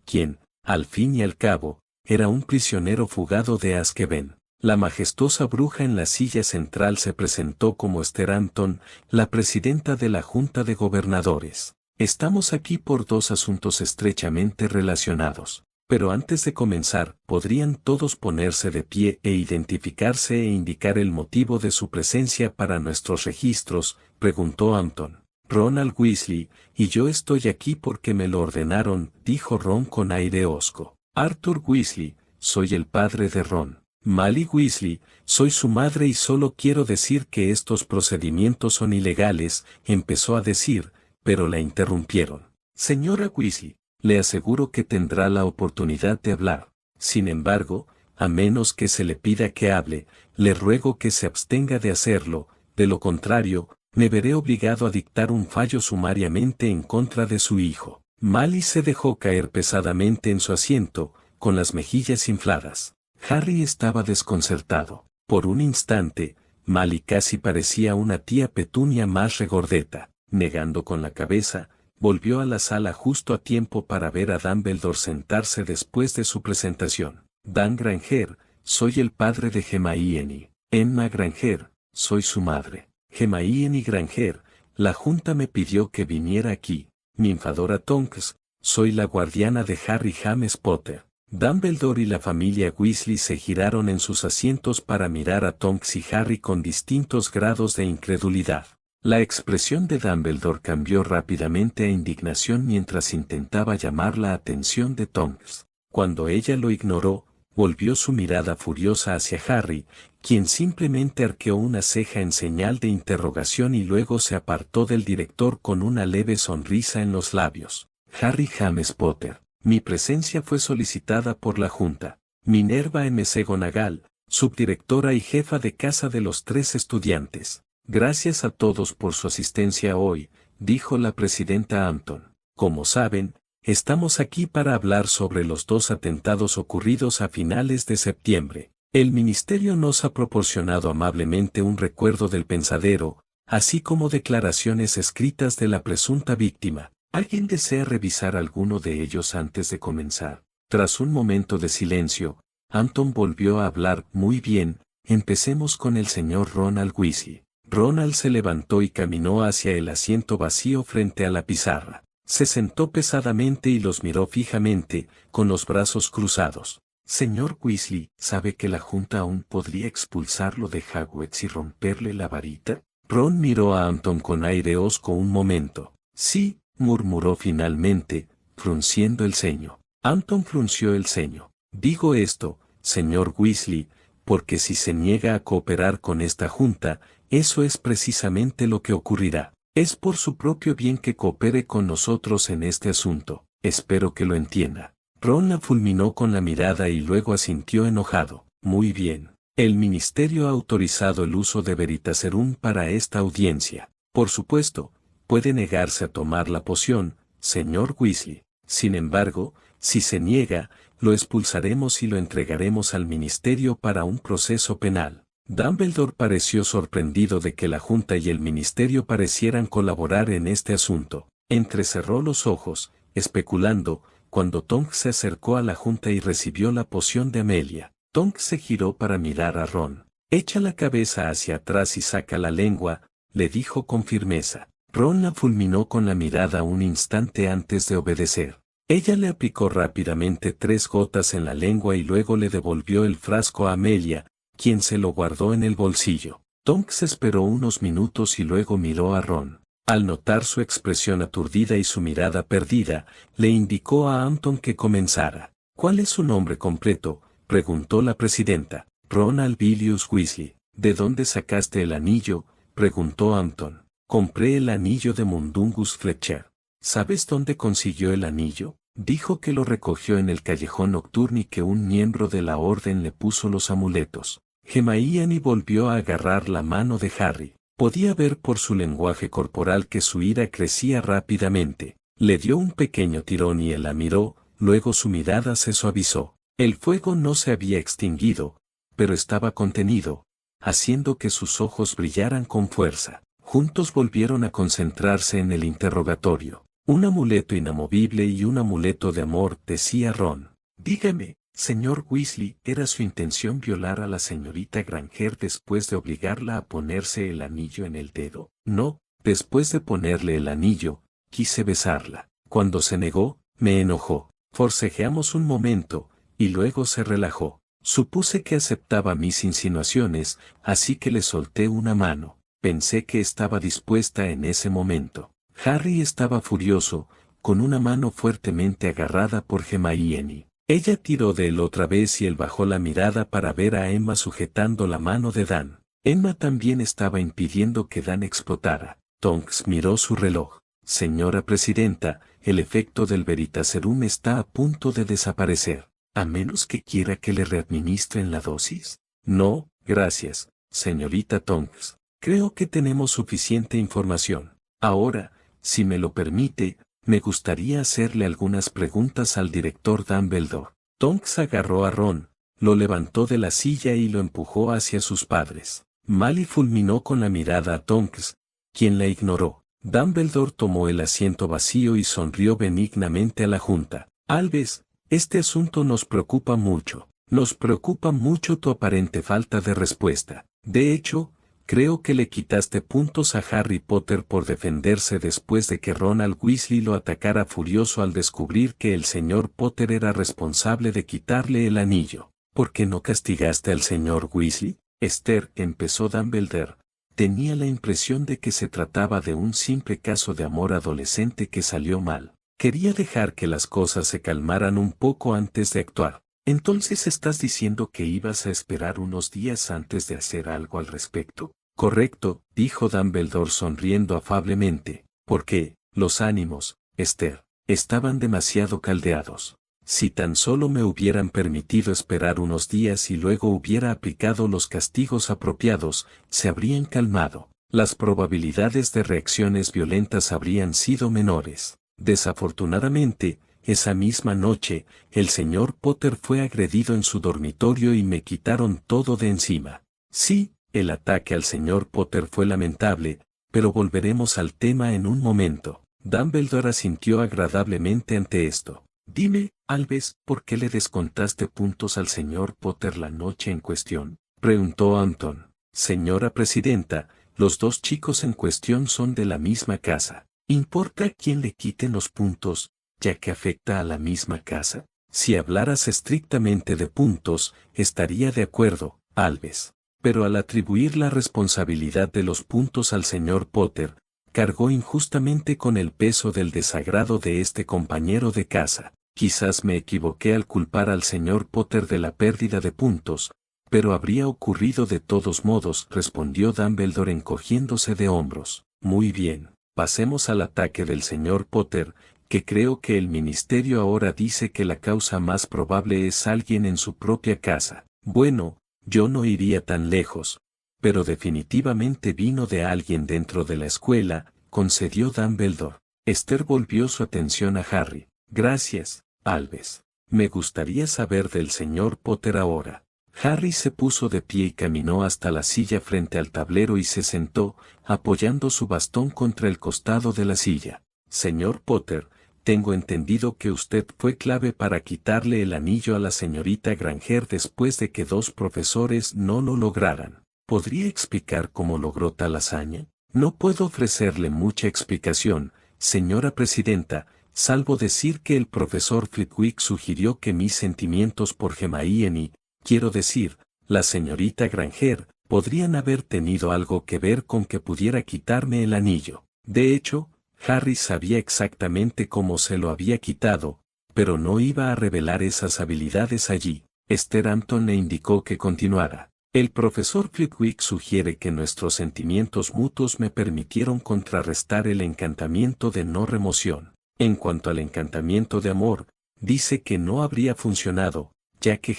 quien, al fin y al cabo, era un prisionero fugado de Azkaban. La majestuosa bruja en la silla central se presentó como Esther Anton, la presidenta de la Junta de Gobernadores. «Estamos aquí por 2 asuntos estrechamente relacionados. Pero antes de comenzar, ¿podrían todos ponerse de pie e identificarse e indicar el motivo de su presencia para nuestros registros?», preguntó Anton. «Ronald Weasley, y yo estoy aquí porque me lo ordenaron», dijo Ron con aire hosco. «Arthur Weasley, soy el padre de Ron. Mally Weasley, soy su madre y solo quiero decir que estos procedimientos son ilegales», empezó a decir, pero la interrumpieron. «Señora Weasley, le aseguro que tendrá la oportunidad de hablar. Sin embargo, a menos que se le pida que hable, le ruego que se abstenga de hacerlo, de lo contrario, me veré obligado a dictar un fallo sumariamente en contra de su hijo». Mally se dejó caer pesadamente en su asiento, con las mejillas infladas. Harry estaba desconcertado. Por un instante, Mally casi parecía una tía Petunia más regordeta. Negando con la cabeza, volvió a la sala justo a tiempo para ver a Dumbledore sentarse después de su presentación. «Dan Granger, soy el padre de Hermione. Emma Granger, soy su madre. Hermione Granger, la junta me pidió que viniera aquí. Ninfadora Tonks, soy la guardiana de Harry James Potter». Dumbledore y la familia Weasley se giraron en sus asientos para mirar a Tonks y Harry con distintos grados de incredulidad. La expresión de Dumbledore cambió rápidamente a indignación mientras intentaba llamar la atención de Tonks. Cuando ella lo ignoró, volvió su mirada furiosa hacia Harry, quien simplemente arqueó una ceja en señal de interrogación y luego se apartó del director con una leve sonrisa en los labios. Harry James Potter. Mi presencia fue solicitada por la Junta. Minerva McGonagall, subdirectora y jefa de casa de los 3 estudiantes. Gracias a todos por su asistencia hoy, dijo la presidenta Hampton. Como saben, estamos aquí para hablar sobre los 2 atentados ocurridos a finales de septiembre. El ministerio nos ha proporcionado amablemente un recuerdo del pensadero, así como declaraciones escritas de la presunta víctima. ¿Alguien desea revisar alguno de ellos antes de comenzar? Tras un momento de silencio, Hampton volvió a hablar. Muy bien, empecemos con el señor Ronald Weasley. Ronald se levantó y caminó hacia el asiento vacío frente a la pizarra. Se sentó pesadamente y los miró fijamente, con los brazos cruzados. Señor Weasley, ¿sabe que la Junta aún podría expulsarlo de Hogwarts y romperle la varita? Ron miró a Hampton con aire hosco un momento. Sí, murmuró finalmente, frunciendo el ceño. Hampton frunció el ceño. Digo esto, señor Weasley, porque si se niega a cooperar con esta Junta, eso es precisamente lo que ocurrirá. Es por su propio bien que coopere con nosotros en este asunto. Espero que lo entienda. Ron la fulminó con la mirada y luego asintió enojado. Muy bien. El ministerio ha autorizado el uso de Veritaserum para esta audiencia. Por supuesto, puede negarse a tomar la poción, señor Weasley. Sin embargo, si se niega, lo expulsaremos y lo entregaremos al ministerio para un proceso penal. Dumbledore pareció sorprendido de que la Junta y el ministerio parecieran colaborar en este asunto. Entrecerró los ojos, especulando, cuando Tonks se acercó a la Junta y recibió la poción de Amelia. Tonks se giró para mirar a Ron. Echa la cabeza hacia atrás y saca la lengua, le dijo con firmeza. Ron la fulminó con la mirada un instante antes de obedecer. Ella le aplicó rápidamente 3 gotas en la lengua y luego le devolvió el frasco a Amelia, quien se lo guardó en el bolsillo. Tonks esperó unos minutos y luego miró a Ron. Al notar su expresión aturdida y su mirada perdida, le indicó a Hampton que comenzara. ¿Cuál es su nombre completo?, preguntó la presidenta. Ron Albilius Weasley. ¿De dónde sacaste el anillo?, preguntó Hampton. Compré el anillo de Mundungus Fletcher. ¿Sabes dónde consiguió el anillo? Dijo que lo recogió en el callejón nocturno y que un miembro de la orden le puso los amuletos. Hermione volvió a agarrar la mano de Harry. Podía ver por su lenguaje corporal que su ira crecía rápidamente. Le dio un pequeño tirón y él la miró, luego su mirada se suavizó. El fuego no se había extinguido, pero estaba contenido, haciendo que sus ojos brillaran con fuerza. Juntos volvieron a concentrarse en el interrogatorio. Un amuleto inamovible y un amuleto de amor, decía Ron. Dígame, señor Weasley, ¿era su intención violar a la señorita Granger después de obligarla a ponerse el anillo en el dedo? No, después de ponerle el anillo, quise besarla. Cuando se negó, me enojó. Forcejeamos un momento, y luego se relajó. Supuse que aceptaba mis insinuaciones, así que le solté una mano. Pensé que estaba dispuesta en ese momento. Harry estaba furioso, con una mano fuertemente agarrada por Hermione. Ella tiró de él otra vez y él bajó la mirada para ver a Emma sujetando la mano de Dan. Emma también estaba impidiendo que Dan explotara. Tonks miró su reloj. Señora presidenta, el efecto del Veritaserum está a punto de desaparecer. ¿A menos que quiera que le readministren la dosis? No, gracias, señorita Tonks. Creo que tenemos suficiente información. Ahora, si me lo permite, me gustaría hacerle algunas preguntas al director Dumbledore. Tonks agarró a Ron, lo levantó de la silla y lo empujó hacia sus padres. Mally fulminó con la mirada a Tonks, quien la ignoró. Dumbledore tomó el asiento vacío y sonrió benignamente a la Junta. Albus, este asunto nos preocupa mucho. Nos preocupa mucho tu aparente falta de respuesta. De hecho, Creo que le quitaste puntos a Harry Potter por defenderse después de que Ronald Weasley lo atacara furioso al descubrir que el señor Potter era responsable de quitarle el anillo. ¿Por qué no castigaste al señor Weasley? Esther, empezó Dumbledore. Tenía la impresión de que se trataba de un simple caso de amor adolescente que salió mal. Quería dejar que las cosas se calmaran un poco antes de actuar. Entonces estás diciendo que ibas a esperar unos días antes de hacer algo al respecto. Correcto, dijo Dumbledore sonriendo afablemente, porque los ánimos, Esther, estaban demasiado caldeados. Si tan solo me hubieran permitido esperar unos días y luego hubiera aplicado los castigos apropiados, se habrían calmado. Las probabilidades de reacciones violentas habrían sido menores. Desafortunadamente, esa misma noche, el señor Potter fue agredido en su dormitorio y me quitaron todo de encima. Sí, el ataque al señor Potter fue lamentable, pero volveremos al tema en un momento. Dumbledore asintió agradablemente ante esto. Dime, Albus, ¿por qué le descontaste puntos al señor Potter la noche en cuestión? Preguntó Anton. Señora presidenta, los dos chicos en cuestión son de la misma casa. ¿Importa a quién le quiten los puntos, ya que afecta a la misma casa? Si hablaras estrictamente de puntos, estaría de acuerdo, Albus. Pero al atribuir la responsabilidad de los puntos al señor Potter, cargó injustamente con el peso del desagrado de este compañero de casa. Quizás me equivoqué al culpar al señor Potter de la pérdida de puntos, pero habría ocurrido de todos modos, respondió Dumbledore encogiéndose de hombros. Muy bien, pasemos al ataque del señor Potter, que creo que el ministerio ahora dice que la causa más probable es alguien en su propia casa. Bueno, yo no iría tan lejos, pero definitivamente vino de alguien dentro de la escuela, concedió Dumbledore. Esther volvió su atención a Harry. Gracias, Albus. Me gustaría saber del señor Potter ahora. Harry se puso de pie y caminó hasta la silla frente al tablero y se sentó, apoyando su bastón contra el costado de la silla. Señor Potter, tengo entendido que usted fue clave para quitarle el anillo a la señorita Granger después de que dos profesores no lo lograran. ¿Podría explicar cómo logró tal hazaña? No puedo ofrecerle mucha explicación, señora presidenta, salvo decir que el profesor Flitwick sugirió que mis sentimientos por Hermione, quiero decir, la señorita Granger, podrían haber tenido algo que ver con que pudiera quitarme el anillo. De hecho, Harry sabía exactamente cómo se lo había quitado, pero no iba a revelar esas habilidades allí. Esther Hampton le indicó que continuara. El profesor Flitwick sugiere que nuestros sentimientos mutuos me permitieron contrarrestar el encantamiento de no remoción. En cuanto al encantamiento de amor, dice que no habría funcionado, ya que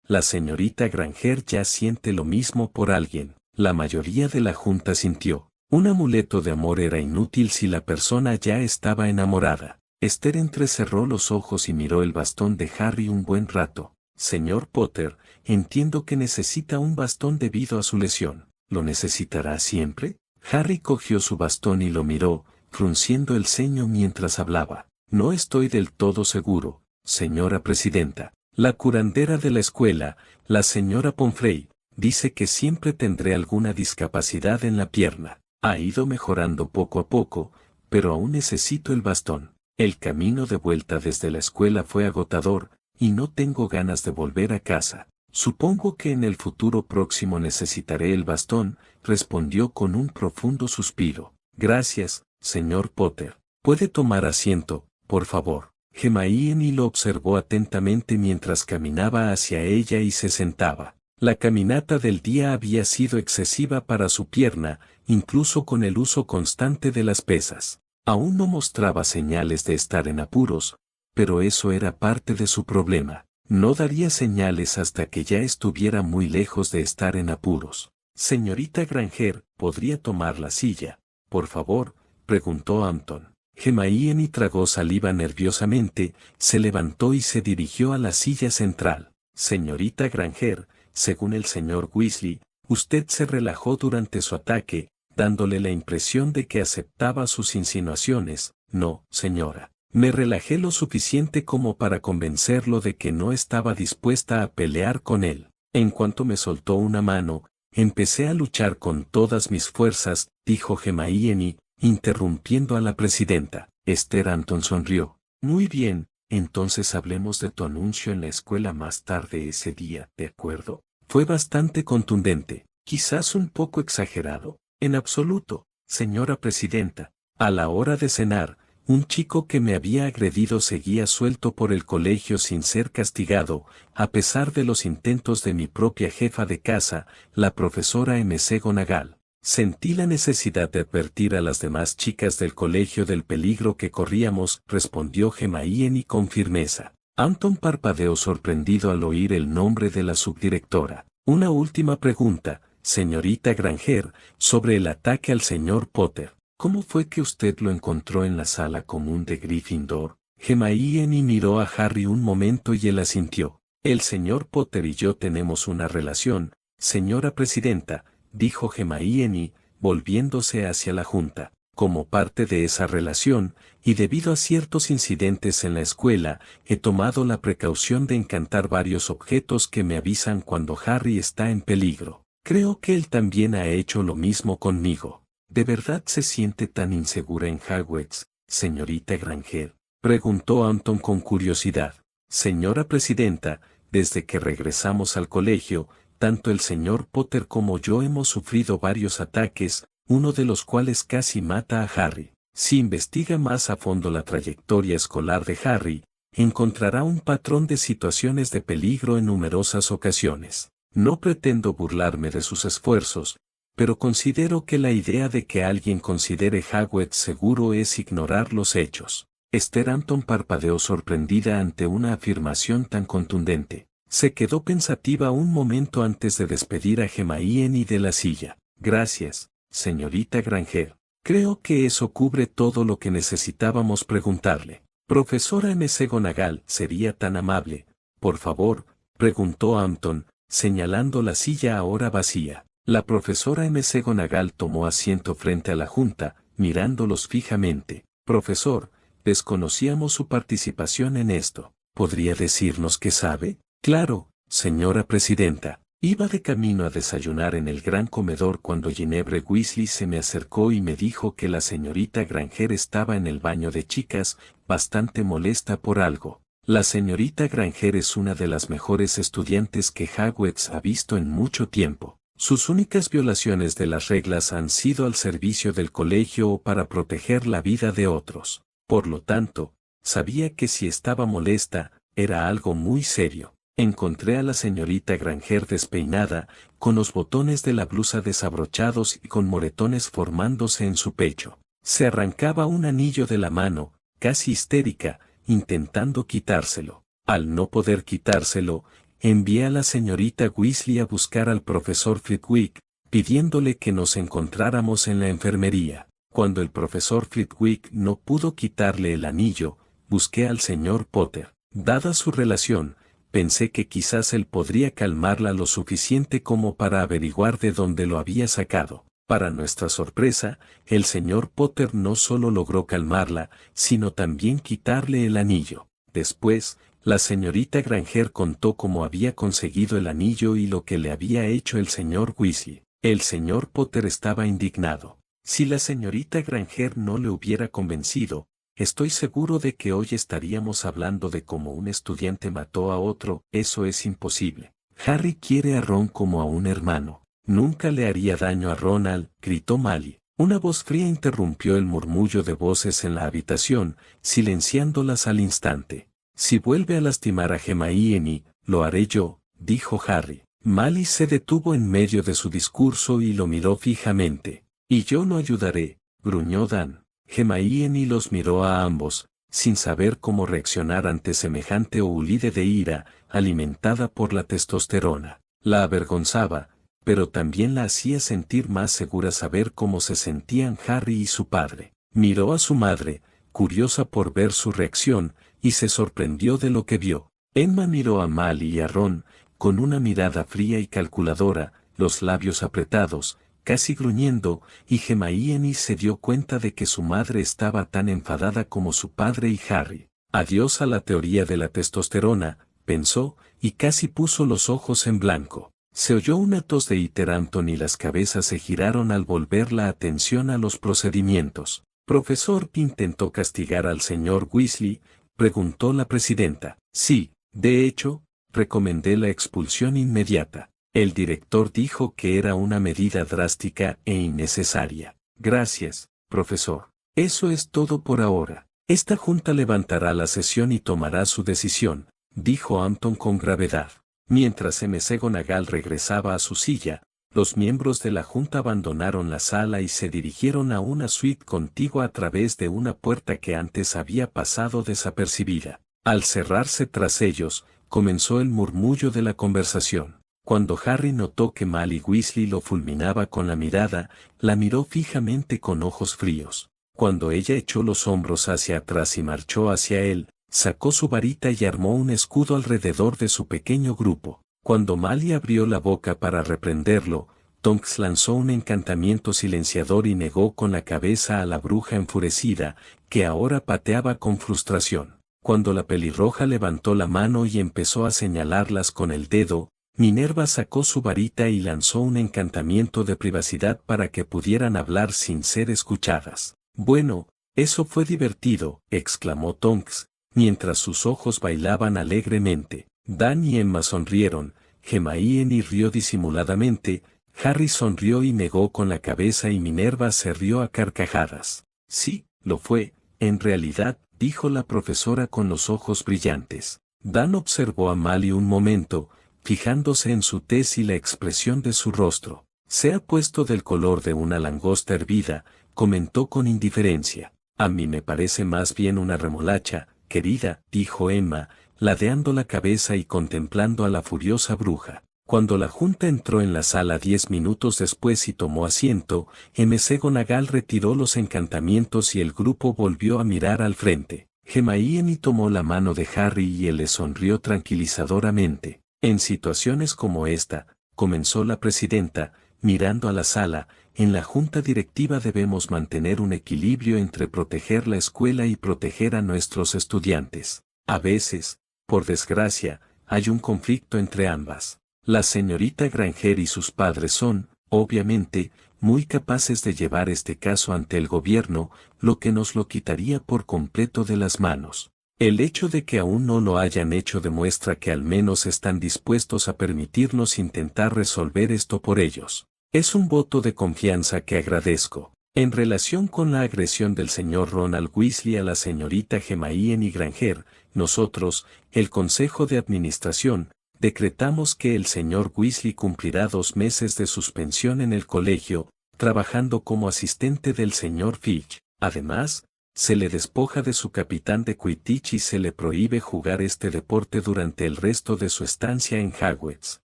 la señorita Granger ya siente lo mismo por alguien. La mayoría de la junta sintió. Un amuleto de amor era inútil si la persona ya estaba enamorada. Esther entrecerró los ojos y miró el bastón de Harry un buen rato. Señor Potter, entiendo que necesita un bastón debido a su lesión. ¿Lo necesitará siempre? Harry cogió su bastón y lo miró, frunciendo el ceño mientras hablaba. No estoy del todo seguro, señora presidenta. La curandera de la escuela, la señora Pomfrey, dice que siempre tendré alguna discapacidad en la pierna. Ha ido mejorando poco a poco, pero aún necesito el bastón. El camino de vuelta desde la escuela fue agotador, y no tengo ganas de volver a casa. Supongo que en el futuro próximo necesitaré el bastón, respondió con un profundo suspiro. Gracias, señor Potter. ¿Puede tomar asiento, por favor? Hermione lo observó atentamente mientras caminaba hacia ella y se sentaba. La caminata del día había sido excesiva para su pierna, incluso con el uso constante de las pesas. Aún no mostraba señales de estar en apuros, pero eso era parte de su problema. No daría señales hasta que ya estuviera muy lejos de estar en apuros. Señorita Granger, ¿podría tomar la silla, por favor?, preguntó Hampton. Hermione tragó saliva nerviosamente, se levantó y se dirigió a la silla central. Señorita Granger, según el señor Weasley, usted se relajó durante su ataque, dándole la impresión de que aceptaba sus insinuaciones. No, señora. Me relajé lo suficiente como para convencerlo de que no estaba dispuesta a pelear con él. En cuanto me soltó una mano, Empecé a luchar con todas mis fuerzas, dijo Hermione, interrumpiendo a la presidenta. Esther Anton sonrió. Muy bien, entonces hablemos de tu anuncio en la escuela más tarde ese día, ¿de acuerdo? Fue bastante contundente, quizás un poco exagerado. En absoluto, señora presidenta. A la hora de cenar, un chico que me había agredido seguía suelto por el colegio sin ser castigado, a pesar de los intentos de mi propia jefa de casa, la profesora McGonagall. Sentí la necesidad de advertir a las demás chicas del colegio del peligro que corríamos, respondió Hermione con firmeza. Anton parpadeó sorprendido al oír el nombre de la subdirectora. Una última pregunta, señorita Granger, sobre el ataque al señor Potter. ¿Cómo fue que usted lo encontró en la sala común de Gryffindor? Hermione miró a Harry un momento y él asintió. El señor Potter y yo tenemos una relación, señora presidenta, dijo Hermione, volviéndose hacia la junta. Como parte de esa relación, y debido a ciertos incidentes en la escuela, he tomado la precaución de encantar varios objetos que me avisan cuando Harry está en peligro. Creo que él también ha hecho lo mismo conmigo. ¿De verdad se siente tan insegura en Hogwarts, señorita Granger? Preguntó Anton con curiosidad. Señora presidenta, desde que regresamos al colegio, tanto el señor Potter como yo hemos sufrido varios ataques, uno de los cuales casi mata a Harry. Si investiga más a fondo la trayectoria escolar de Harry, encontrará un patrón de situaciones de peligro en numerosas ocasiones. No pretendo burlarme de sus esfuerzos, pero considero que la idea de que alguien considere Hogwarts seguro es ignorar los hechos. Esther Anton parpadeó sorprendida ante una afirmación tan contundente. Se quedó pensativa un momento antes de despedir a Hermione de la silla. Gracias, señorita Granger. Creo que eso cubre todo lo que necesitábamos preguntarle. Profesora McGonagall, ¿sería tan amable? Por favor, preguntó Anton, señalando la silla ahora vacía. La profesora McGonagall tomó asiento frente a la junta, mirándolos fijamente. Profesor, desconocíamos su participación en esto. ¿Podría decirnos qué sabe? Claro, señora presidenta. Iba de camino a desayunar en el gran comedor cuando Ginevra Weasley se me acercó y me dijo que la señorita Granger estaba en el baño de chicas, bastante molesta por algo. La señorita Granger es una de las mejores estudiantes que Hogwarts ha visto en mucho tiempo. Sus únicas violaciones de las reglas han sido al servicio del colegio o para proteger la vida de otros. Por lo tanto, sabía que si estaba molesta, era algo muy serio. Encontré a la señorita Granger despeinada, con los botones de la blusa desabrochados y con moretones formándose en su pecho. Se arrancaba un anillo de la mano, casi histérica, intentando quitárselo. Al no poder quitárselo, envié a la señorita Weasley a buscar al profesor Flitwick, pidiéndole que nos encontráramos en la enfermería. Cuando el profesor Flitwick no pudo quitarle el anillo, busqué al señor Potter. Dada su relación, pensé que quizás él podría calmarla lo suficiente como para averiguar de dónde lo había sacado. Para nuestra sorpresa, el señor Potter no solo logró calmarla, sino también quitarle el anillo. Después, la señorita Granger contó cómo había conseguido el anillo y lo que le había hecho el señor Weasley. El señor Potter estaba indignado. Si la señorita Granger no le hubiera convencido, estoy seguro de que hoy estaríamos hablando de cómo un estudiante mató a otro. Eso es imposible. Harry quiere a Ron como a un hermano. Nunca le haría daño a Ronald, gritó Molly. Una voz fría interrumpió el murmullo de voces en la habitación, silenciándolas al instante. Si vuelve a lastimar a Hermione, lo haré yo, dijo Harry. Molly se detuvo en medio de su discurso y lo miró fijamente. Y yo lo ayudaré, gruñó Dan. Hermione los miró a ambos, sin saber cómo reaccionar ante semejante oulide de ira, alimentada por la testosterona. La avergonzaba, pero también la hacía sentir más segura saber cómo se sentían Harry y su padre. Miró a su madre, curiosa por ver su reacción, y se sorprendió de lo que vio. Emma miró a Molly y a Ron, con una mirada fría y calculadora, los labios apretados, casi gruñendo, y Hermione se dio cuenta de que su madre estaba tan enfadada como su padre y Harry. Adiós a la teoría de la testosterona, pensó, y casi puso los ojos en blanco. Se oyó una tos de Iter Hampton y las cabezas se giraron al volver la atención a los procedimientos. ¿Profesor intentó castigar al señor Weasley?, preguntó la presidenta. Sí, de hecho, recomendé la expulsión inmediata. El director dijo que era una medida drástica e innecesaria. Gracias, profesor. Eso es todo por ahora. Esta junta levantará la sesión y tomará su decisión, dijo Hampton con gravedad. Mientras McGonagall regresaba a su silla, los miembros de la junta abandonaron la sala y se dirigieron a una suite contigua a través de una puerta que antes había pasado desapercibida. Al cerrarse tras ellos, comenzó el murmullo de la conversación. Cuando Harry notó que Molly Weasley lo fulminaba con la mirada, la miró fijamente con ojos fríos. Cuando ella echó los hombros hacia atrás y marchó hacia él, sacó su varita y armó un escudo alrededor de su pequeño grupo. Cuando Molly abrió la boca para reprenderlo, Tonks lanzó un encantamiento silenciador y negó con la cabeza a la bruja enfurecida, que ahora pateaba con frustración. Cuando la pelirroja levantó la mano y empezó a señalarlas con el dedo, Minerva sacó su varita y lanzó un encantamiento de privacidad para que pudieran hablar sin ser escuchadas. Bueno, eso fue divertido, exclamó Tonks, mientras sus ojos bailaban alegremente. Dan y Emma sonrieron, Hermione rió disimuladamente, Harry sonrió y negó con la cabeza y Minerva se rió a carcajadas. Sí, lo fue, en realidad, dijo la profesora con los ojos brillantes. Dan observó a Molly un momento, fijándose en su tez y la expresión de su rostro. Se ha puesto del color de una langosta hervida, comentó con indiferencia. A mí me parece más bien una remolacha, querida, dijo Emma, ladeando la cabeza y contemplando a la furiosa bruja. Cuando la junta entró en la sala 10 minutos después y tomó asiento, McGonagall retiró los encantamientos y el grupo volvió a mirar al frente. Hermione tomó la mano de Harry y él le sonrió tranquilizadoramente. En situaciones como esta, comenzó la presidenta, mirando a la sala, en la junta directiva debemos mantener un equilibrio entre proteger la escuela y proteger a nuestros estudiantes. A veces, por desgracia, hay un conflicto entre ambas. La señorita Granger y sus padres son, obviamente, muy capaces de llevar este caso ante el gobierno, lo que nos lo quitaría por completo de las manos. El hecho de que aún no lo hayan hecho demuestra que al menos están dispuestos a permitirnos intentar resolver esto por ellos. Es un voto de confianza que agradezco. En relación con la agresión del señor Ronald Weasley a la señorita Hermione Granger, nosotros, el Consejo de Administración, decretamos que el señor Weasley cumplirá 2 meses de suspensión en el colegio, trabajando como asistente del señor Filch. Además, se le despoja de su capitán de Quidditch y se le prohíbe jugar este deporte durante el resto de su estancia en Hogwarts.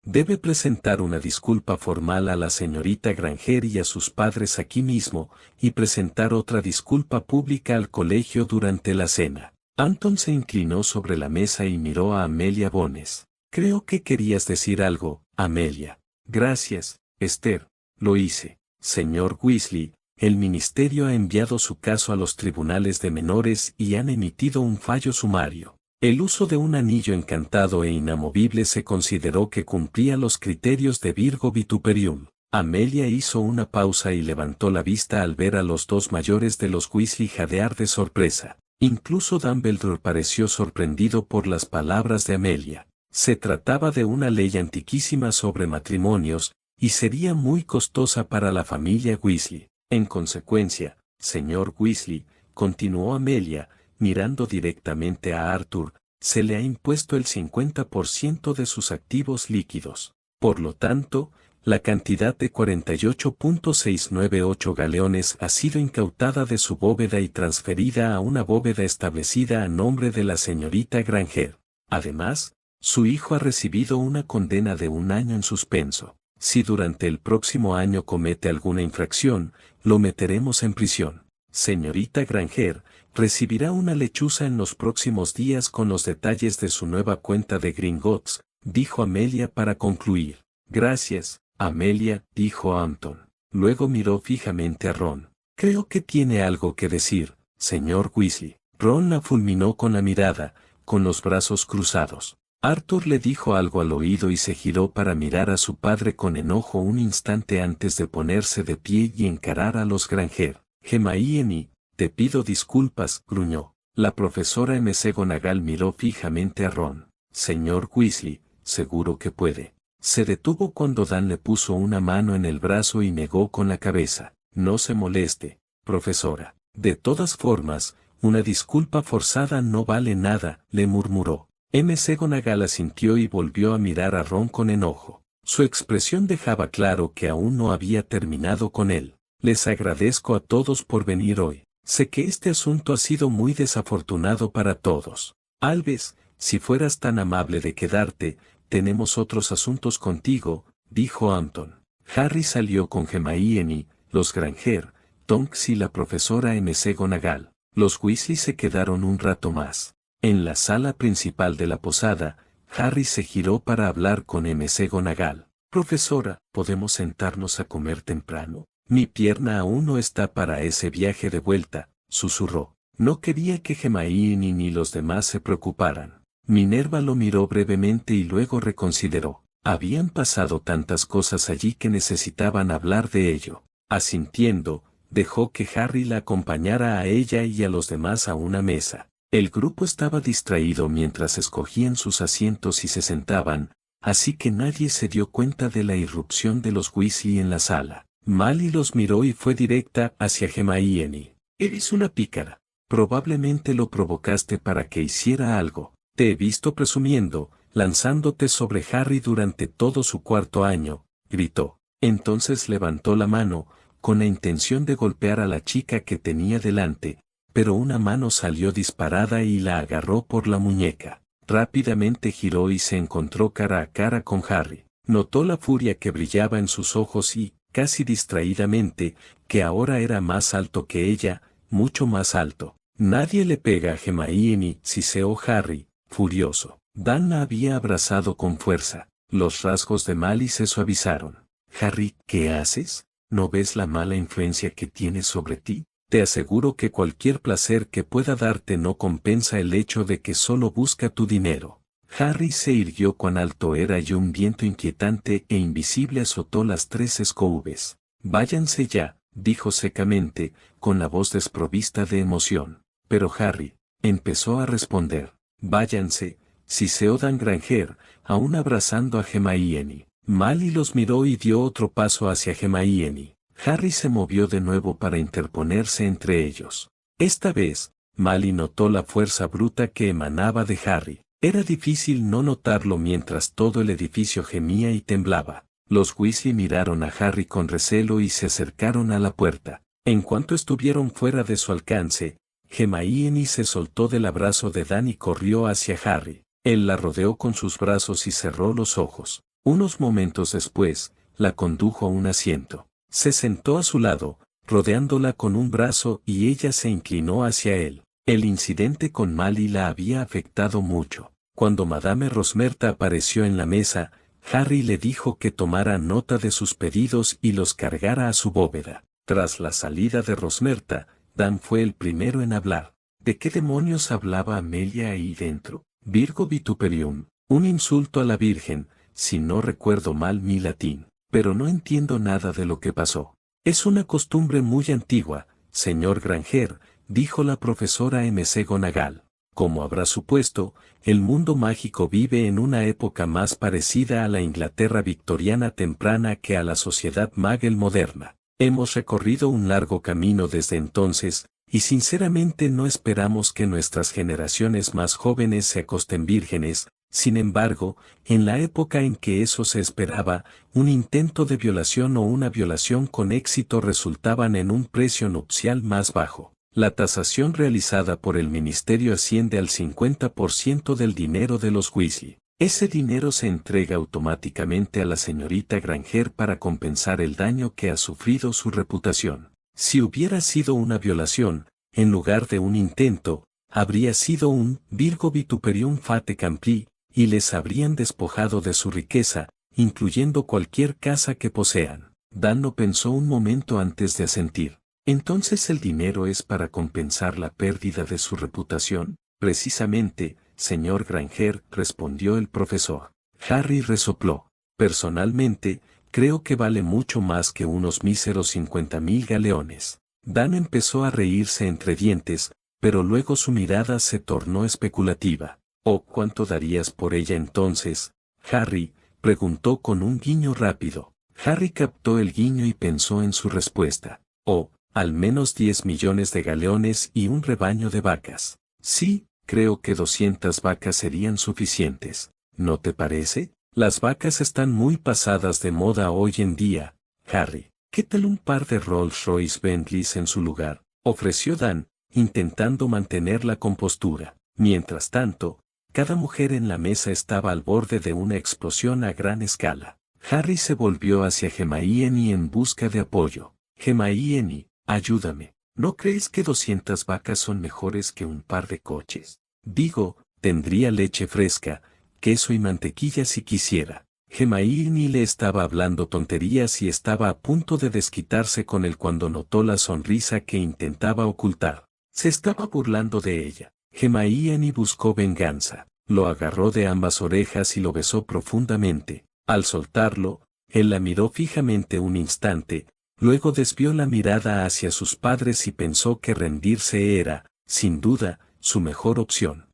Debe presentar una disculpa formal a la señorita Granger y a sus padres aquí mismo, y presentar otra disculpa pública al colegio durante la cena. Anton se inclinó sobre la mesa y miró a Amelia Bones. Creo que querías decir algo, Amelia. Gracias, Esther. Lo hice. Señor Weasley, el ministerio ha enviado su caso a los tribunales de menores y han emitido un fallo sumario. El uso de un anillo encantado e inamovible se consideró que cumplía los criterios de Virgo Vituperium. Amelia hizo una pausa y levantó la vista al ver a los 2 mayores de los Weasley jadear de sorpresa. Incluso Dumbledore pareció sorprendido por las palabras de Amelia. Se trataba de una ley antiquísima sobre matrimonios, y sería muy costosa para la familia Weasley. En consecuencia, señor Weasley, continuó Amelia, mirando directamente a Arthur, se le ha impuesto el 50% de sus activos líquidos. Por lo tanto, la cantidad de 48.698 galeones ha sido incautada de su bóveda y transferida a una bóveda establecida a nombre de la señorita Granger. Además, su hijo ha recibido una condena de 1 año en suspenso. Si durante el próximo año comete alguna infracción, lo meteremos en prisión. Señorita Granger, recibirá una lechuza en los próximos días con los detalles de su nueva cuenta de Gringotts, dijo Amelia para concluir. Gracias, Amelia, dijo Hampton. Luego miró fijamente a Ron. Creo que tiene algo que decir, señor Weasley. Ron la fulminó con la mirada, con los brazos cruzados. Arthur le dijo algo al oído y se giró para mirar a su padre con enojo un instante antes de ponerse de pie y encarar a los Granger. Hermione, te pido disculpas, gruñó. La profesora McGonagall miró fijamente a Ron. Señor Weasley, seguro que puede. Se detuvo cuando Dan le puso una mano en el brazo y negó con la cabeza. No se moleste, profesora. De todas formas, una disculpa forzada no vale nada, le murmuró. McGonagall asintió y volvió a mirar a Ron con enojo. Su expresión dejaba claro que aún no había terminado con él. Les agradezco a todos por venir hoy. Sé que este asunto ha sido muy desafortunado para todos. Albus, si fueras tan amable de quedarte, tenemos otros asuntos contigo, dijo Hampton. Harry salió con Hermione, los Granger, Tonks y la profesora McGonagall. Los Weasley se quedaron un rato más. En la sala principal de la posada, Harry se giró para hablar con McGonagall. Profesora, ¿podemos sentarnos a comer temprano? Mi pierna aún no está para ese viaje de vuelta, susurró. No quería que Hermione ni los demás se preocuparan. Minerva lo miró brevemente y luego reconsideró. Habían pasado tantas cosas allí que necesitaban hablar de ello. Asintiendo, dejó que Harry la acompañara a ella y a los demás a una mesa. El grupo estaba distraído mientras escogían sus asientos y se sentaban, así que nadie se dio cuenta de la irrupción de los Weasley en la sala. Molly los miró y fue directa hacia Hermione. Eres una pícara. Probablemente lo provocaste para que hiciera algo. Te he visto presumiendo, lanzándote sobre Harry durante todo su cuarto año, gritó. Entonces levantó la mano, con la intención de golpear a la chica que tenía delante, pero una mano salió disparada y la agarró por la muñeca. Rápidamente giró y se encontró cara a cara con Harry. Notó la furia que brillaba en sus ojos y, casi distraídamente, que ahora era más alto que ella, mucho más alto. Nadie le pega a Hermione, siseó Harry, furioso. Dan la había abrazado con fuerza. Los rasgos de Molly se suavizaron. Harry, ¿qué haces? ¿No ves la mala influencia que tiene sobre ti? Te aseguro que cualquier placer que pueda darte no compensa el hecho de que solo busca tu dinero. Harry se irguió cuán alto era y un viento inquietante e invisible azotó las 3 escobes. Váyanse ya, dijo secamente, con la voz desprovista de emoción. Pero Harry, empezó a responder. Váyanse, siseó Dan Granger, aún abrazando a Hermione. Molly los miró y dio otro paso hacia Hermione. Harry se movió de nuevo para interponerse entre ellos. Esta vez, Molly notó la fuerza bruta que emanaba de Harry. Era difícil no notarlo mientras todo el edificio gemía y temblaba. Los Weasley miraron a Harry con recelo y se acercaron a la puerta. En cuanto estuvieron fuera de su alcance, Hermione se soltó del abrazo de Dan y corrió hacia Harry. Él la rodeó con sus brazos y cerró los ojos. Unos momentos después, la condujo a un asiento. Se sentó a su lado, rodeándola con un brazo y ella se inclinó hacia él. El incidente con Molly la había afectado mucho. Cuando Madame Rosmerta apareció en la mesa, Harry le dijo que tomara nota de sus pedidos y los cargara a su bóveda. Tras la salida de Rosmerta, Dan fue el primero en hablar. ¿De qué demonios hablaba Amelia ahí dentro? Virgo vituperium, un insulto a la Virgen, si no recuerdo mal mi latín, pero no entiendo nada de lo que pasó. Es una costumbre muy antigua, señor Granger, dijo la profesora McGonagall. Como habrá supuesto, el mundo mágico vive en una época más parecida a la Inglaterra victoriana temprana que a la sociedad Muggle moderna. Hemos recorrido un largo camino desde entonces, y sinceramente no esperamos que nuestras generaciones más jóvenes se acosten vírgenes. Sin embargo, en la época en que eso se esperaba, un intento de violación o una violación con éxito resultaban en un precio nupcial más bajo. La tasación realizada por el ministerio asciende al 50% del dinero de los Weasley. Ese dinero se entrega automáticamente a la señorita Granger para compensar el daño que ha sufrido su reputación. Si hubiera sido una violación, en lugar de un intento, habría sido un Virgo vituperium fate campli, y les habrían despojado de su riqueza, incluyendo cualquier casa que posean. Dan no pensó un momento antes de asentir. ¿Entonces el dinero es para compensar la pérdida de su reputación? Precisamente, señor Granger, respondió el profesor. Harry resopló. Personalmente, creo que vale mucho más que unos míseros 50.000 galeones. Dan empezó a reírse entre dientes, pero luego su mirada se tornó especulativa. «¿Oh, cuánto darías por ella entonces, Harry?», preguntó con un guiño rápido. Harry captó el guiño y pensó en su respuesta. «Oh, al menos 10 millones de galeones y un rebaño de vacas. Sí, creo que 200 vacas serían suficientes. ¿No te parece? Las vacas están muy pasadas de moda hoy en día, Harry. ¿Qué tal un par de Rolls-Royce Bentleys en su lugar?», ofreció Dan, intentando mantener la compostura. Mientras tanto, cada mujer en la mesa estaba al borde de una explosión a gran escala. Harry se volvió hacia Hermione en busca de apoyo. «Hermione, ayúdame. ¿No crees que 200 vacas son mejores que un par de coches? Digo, tendría leche fresca, queso y mantequilla si quisiera». Hermione le estaba hablando tonterías y estaba a punto de desquitarse con él cuando notó la sonrisa que intentaba ocultar. Se estaba burlando de ella. Hermione buscó venganza. Lo agarró de ambas orejas y lo besó profundamente. Al soltarlo, él la miró fijamente un instante, luego desvió la mirada hacia sus padres y pensó que rendirse era, sin duda, su mejor opción.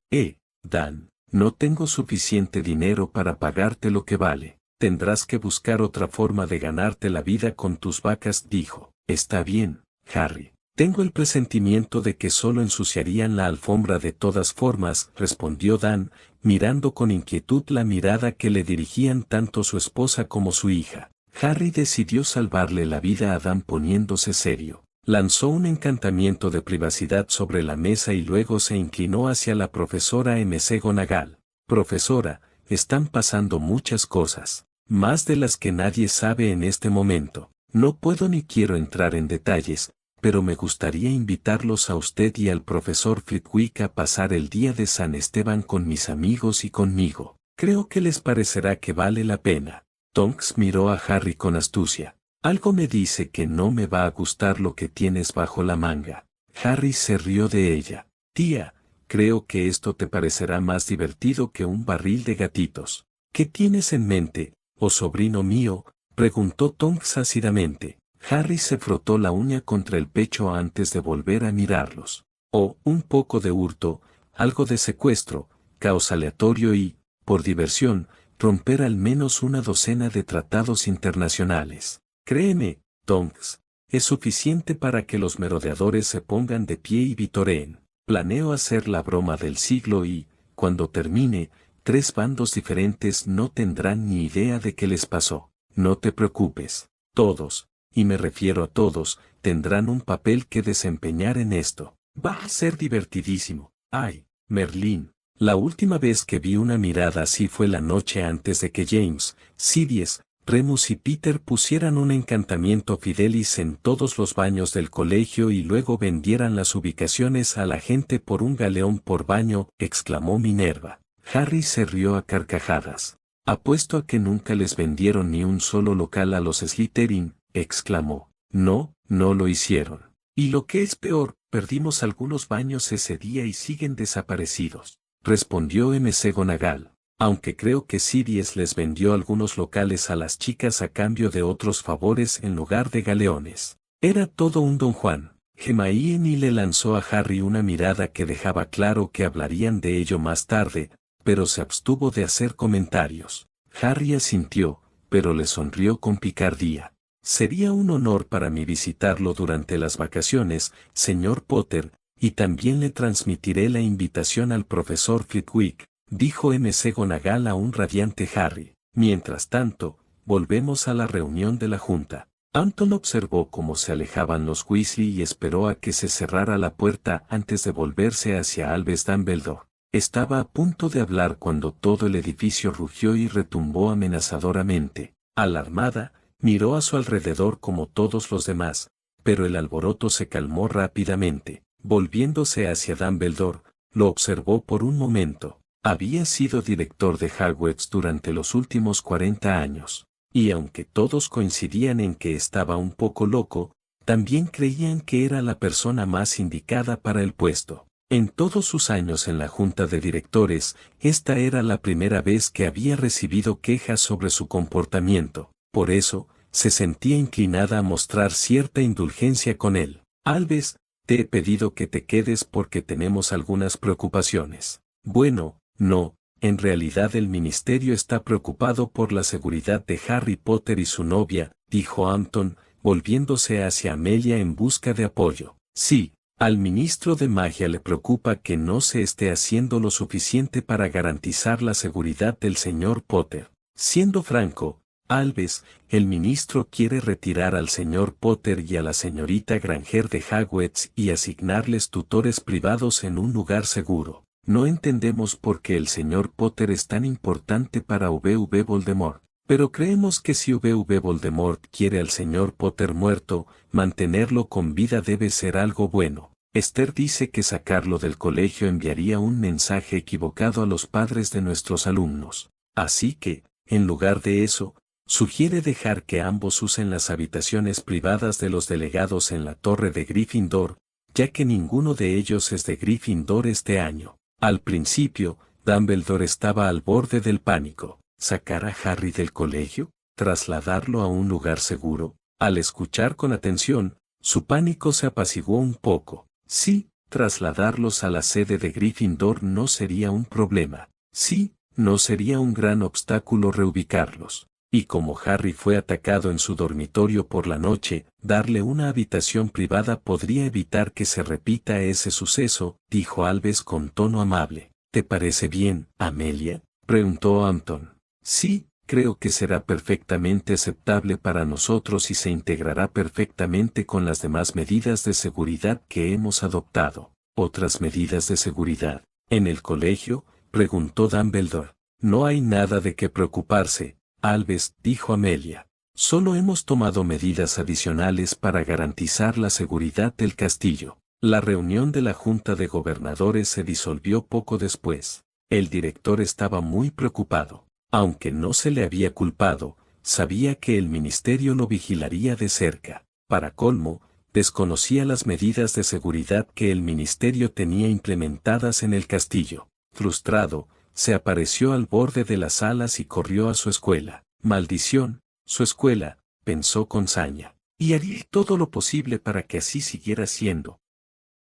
Dan, no tengo suficiente dinero para pagarte lo que vale. Tendrás que buscar otra forma de ganarte la vida con tus vacas, dijo. Está bien, Harry. Tengo el presentimiento de que solo ensuciarían la alfombra de todas formas, respondió Dan, mirando con inquietud la mirada que le dirigían tanto su esposa como su hija. Harry decidió salvarle la vida a Dan poniéndose serio. Lanzó un encantamiento de privacidad sobre la mesa y luego se inclinó hacia la profesora McGonagall. «Profesora, están pasando muchas cosas, más de las que nadie sabe en este momento. No puedo ni quiero entrar en detalles, pero me gustaría invitarlos a usted y al profesor Flitwick a pasar el día de San Esteban con mis amigos y conmigo. Creo que les parecerá que vale la pena». Tonks miró a Harry con astucia. «Algo me dice que no me va a gustar lo que tienes bajo la manga». Harry se rió de ella. «Tía, creo que esto te parecerá más divertido que un barril de gatitos». «¿Qué tienes en mente, oh sobrino mío?», preguntó Tonks ácidamente. Harry se frotó la uña contra el pecho antes de volver a mirarlos. «Oh, un poco de hurto, algo de secuestro, caos aleatorio y, por diversión, romper al menos una docena de tratados internacionales. Créeme, Tonks, es suficiente para que los merodeadores se pongan de pie y vitoreen. Planeo hacer la broma del siglo y, cuando termine, 3 bandos diferentes no tendrán ni idea de qué les pasó. No te preocupes, todos, y me refiero a todos, tendrán un papel que desempeñar en esto. Va a ser divertidísimo. Ay, Merlín, la última vez que vi una mirada así fue la noche antes de que James, Sirius, Remus y Peter pusieran un encantamiento Fidelis en todos los baños del colegio y luego vendieran las ubicaciones a la gente por un galeón por baño, exclamó Minerva. Harry se rió a carcajadas. «Apuesto a que nunca les vendieron ni un solo local a los Slytherin», exclamó. «No, no lo hicieron. Y lo que es peor, perdimos algunos baños ese día y siguen desaparecidos», respondió McGonagall. «Aunque creo que Sirius les vendió algunos locales a las chicas a cambio de otros favores en lugar de galeones. Era todo un don Juan». Hermione le lanzó a Harry una mirada que dejaba claro que hablarían de ello más tarde, pero se abstuvo de hacer comentarios. Harry asintió, pero le sonrió con picardía. «Sería un honor para mí visitarlo durante las vacaciones, señor Potter, y también le transmitiré la invitación al profesor Flitwick», dijo McGonagall a un radiante Harry. «Mientras tanto, volvemos a la reunión de la Junta». Anton observó cómo se alejaban los Weasley y esperó a que se cerrara la puerta antes de volverse hacia Albus Dumbledore. Estaba a punto de hablar cuando todo el edificio rugió y retumbó amenazadoramente. Alarmada, miró a su alrededor como todos los demás, pero el alboroto se calmó rápidamente. Volviéndose hacia Dumbledore, lo observó por un momento. Había sido director de Hogwarts durante los últimos 40 años, y aunque todos coincidían en que estaba un poco loco, también creían que era la persona más indicada para el puesto. En todos sus años en la junta de directores, esta era la primera vez que había recibido quejas sobre su comportamiento. Por eso, se sentía inclinada a mostrar cierta indulgencia con él. Alves, te he pedido que te quedes porque tenemos algunas preocupaciones. Bueno, no, en realidad el ministerio está preocupado por la seguridad de Harry Potter y su novia, dijo Hampton, volviéndose hacia Amelia en busca de apoyo. Sí, al ministro de magia le preocupa que no se esté haciendo lo suficiente para garantizar la seguridad del señor Potter. Siendo franco, Alves, el ministro quiere retirar al señor Potter y a la señorita Granger de Hogwarts y asignarles tutores privados en un lugar seguro. No entendemos por qué el señor Potter es tan importante para V.V. Voldemort, pero creemos que si V.V. Voldemort quiere al señor Potter muerto, mantenerlo con vida debe ser algo bueno. Esther dice que sacarlo del colegio enviaría un mensaje equivocado a los padres de nuestros alumnos. Así que, en lugar de eso, sugiere dejar que ambos usen las habitaciones privadas de los delegados en la torre de Gryffindor, ya que ninguno de ellos es de Gryffindor este año. Al principio, Dumbledore estaba al borde del pánico. ¿Sacar a Harry del colegio? ¿Trasladarlo a un lugar seguro? Al escuchar con atención, su pánico se apaciguó un poco. Sí, trasladarlos a la sede de Gryffindor no sería un problema. Sí, no sería un gran obstáculo reubicarlos. Y como Harry fue atacado en su dormitorio por la noche, darle una habitación privada podría evitar que se repita ese suceso, dijo Alves con tono amable. ¿Te parece bien, Amelia?, preguntó Hampton. Sí, creo que será perfectamente aceptable para nosotros y se integrará perfectamente con las demás medidas de seguridad que hemos adoptado. ¿Otras medidas de seguridad? ¿En el colegio?, preguntó Dumbledore. No hay nada de qué preocuparse, Alves, dijo Amelia. Solo hemos tomado medidas adicionales para garantizar la seguridad del castillo. La reunión de la Junta de Gobernadores se disolvió poco después. El director estaba muy preocupado. Aunque no se le había culpado, sabía que el ministerio lo vigilaría de cerca. Para colmo, desconocía las medidas de seguridad que el ministerio tenía implementadas en el castillo. Frustrado, se apareció al borde de las salas y corrió a su escuela. Maldición, su escuela, pensó con saña. Y haría todo lo posible para que así siguiera siendo.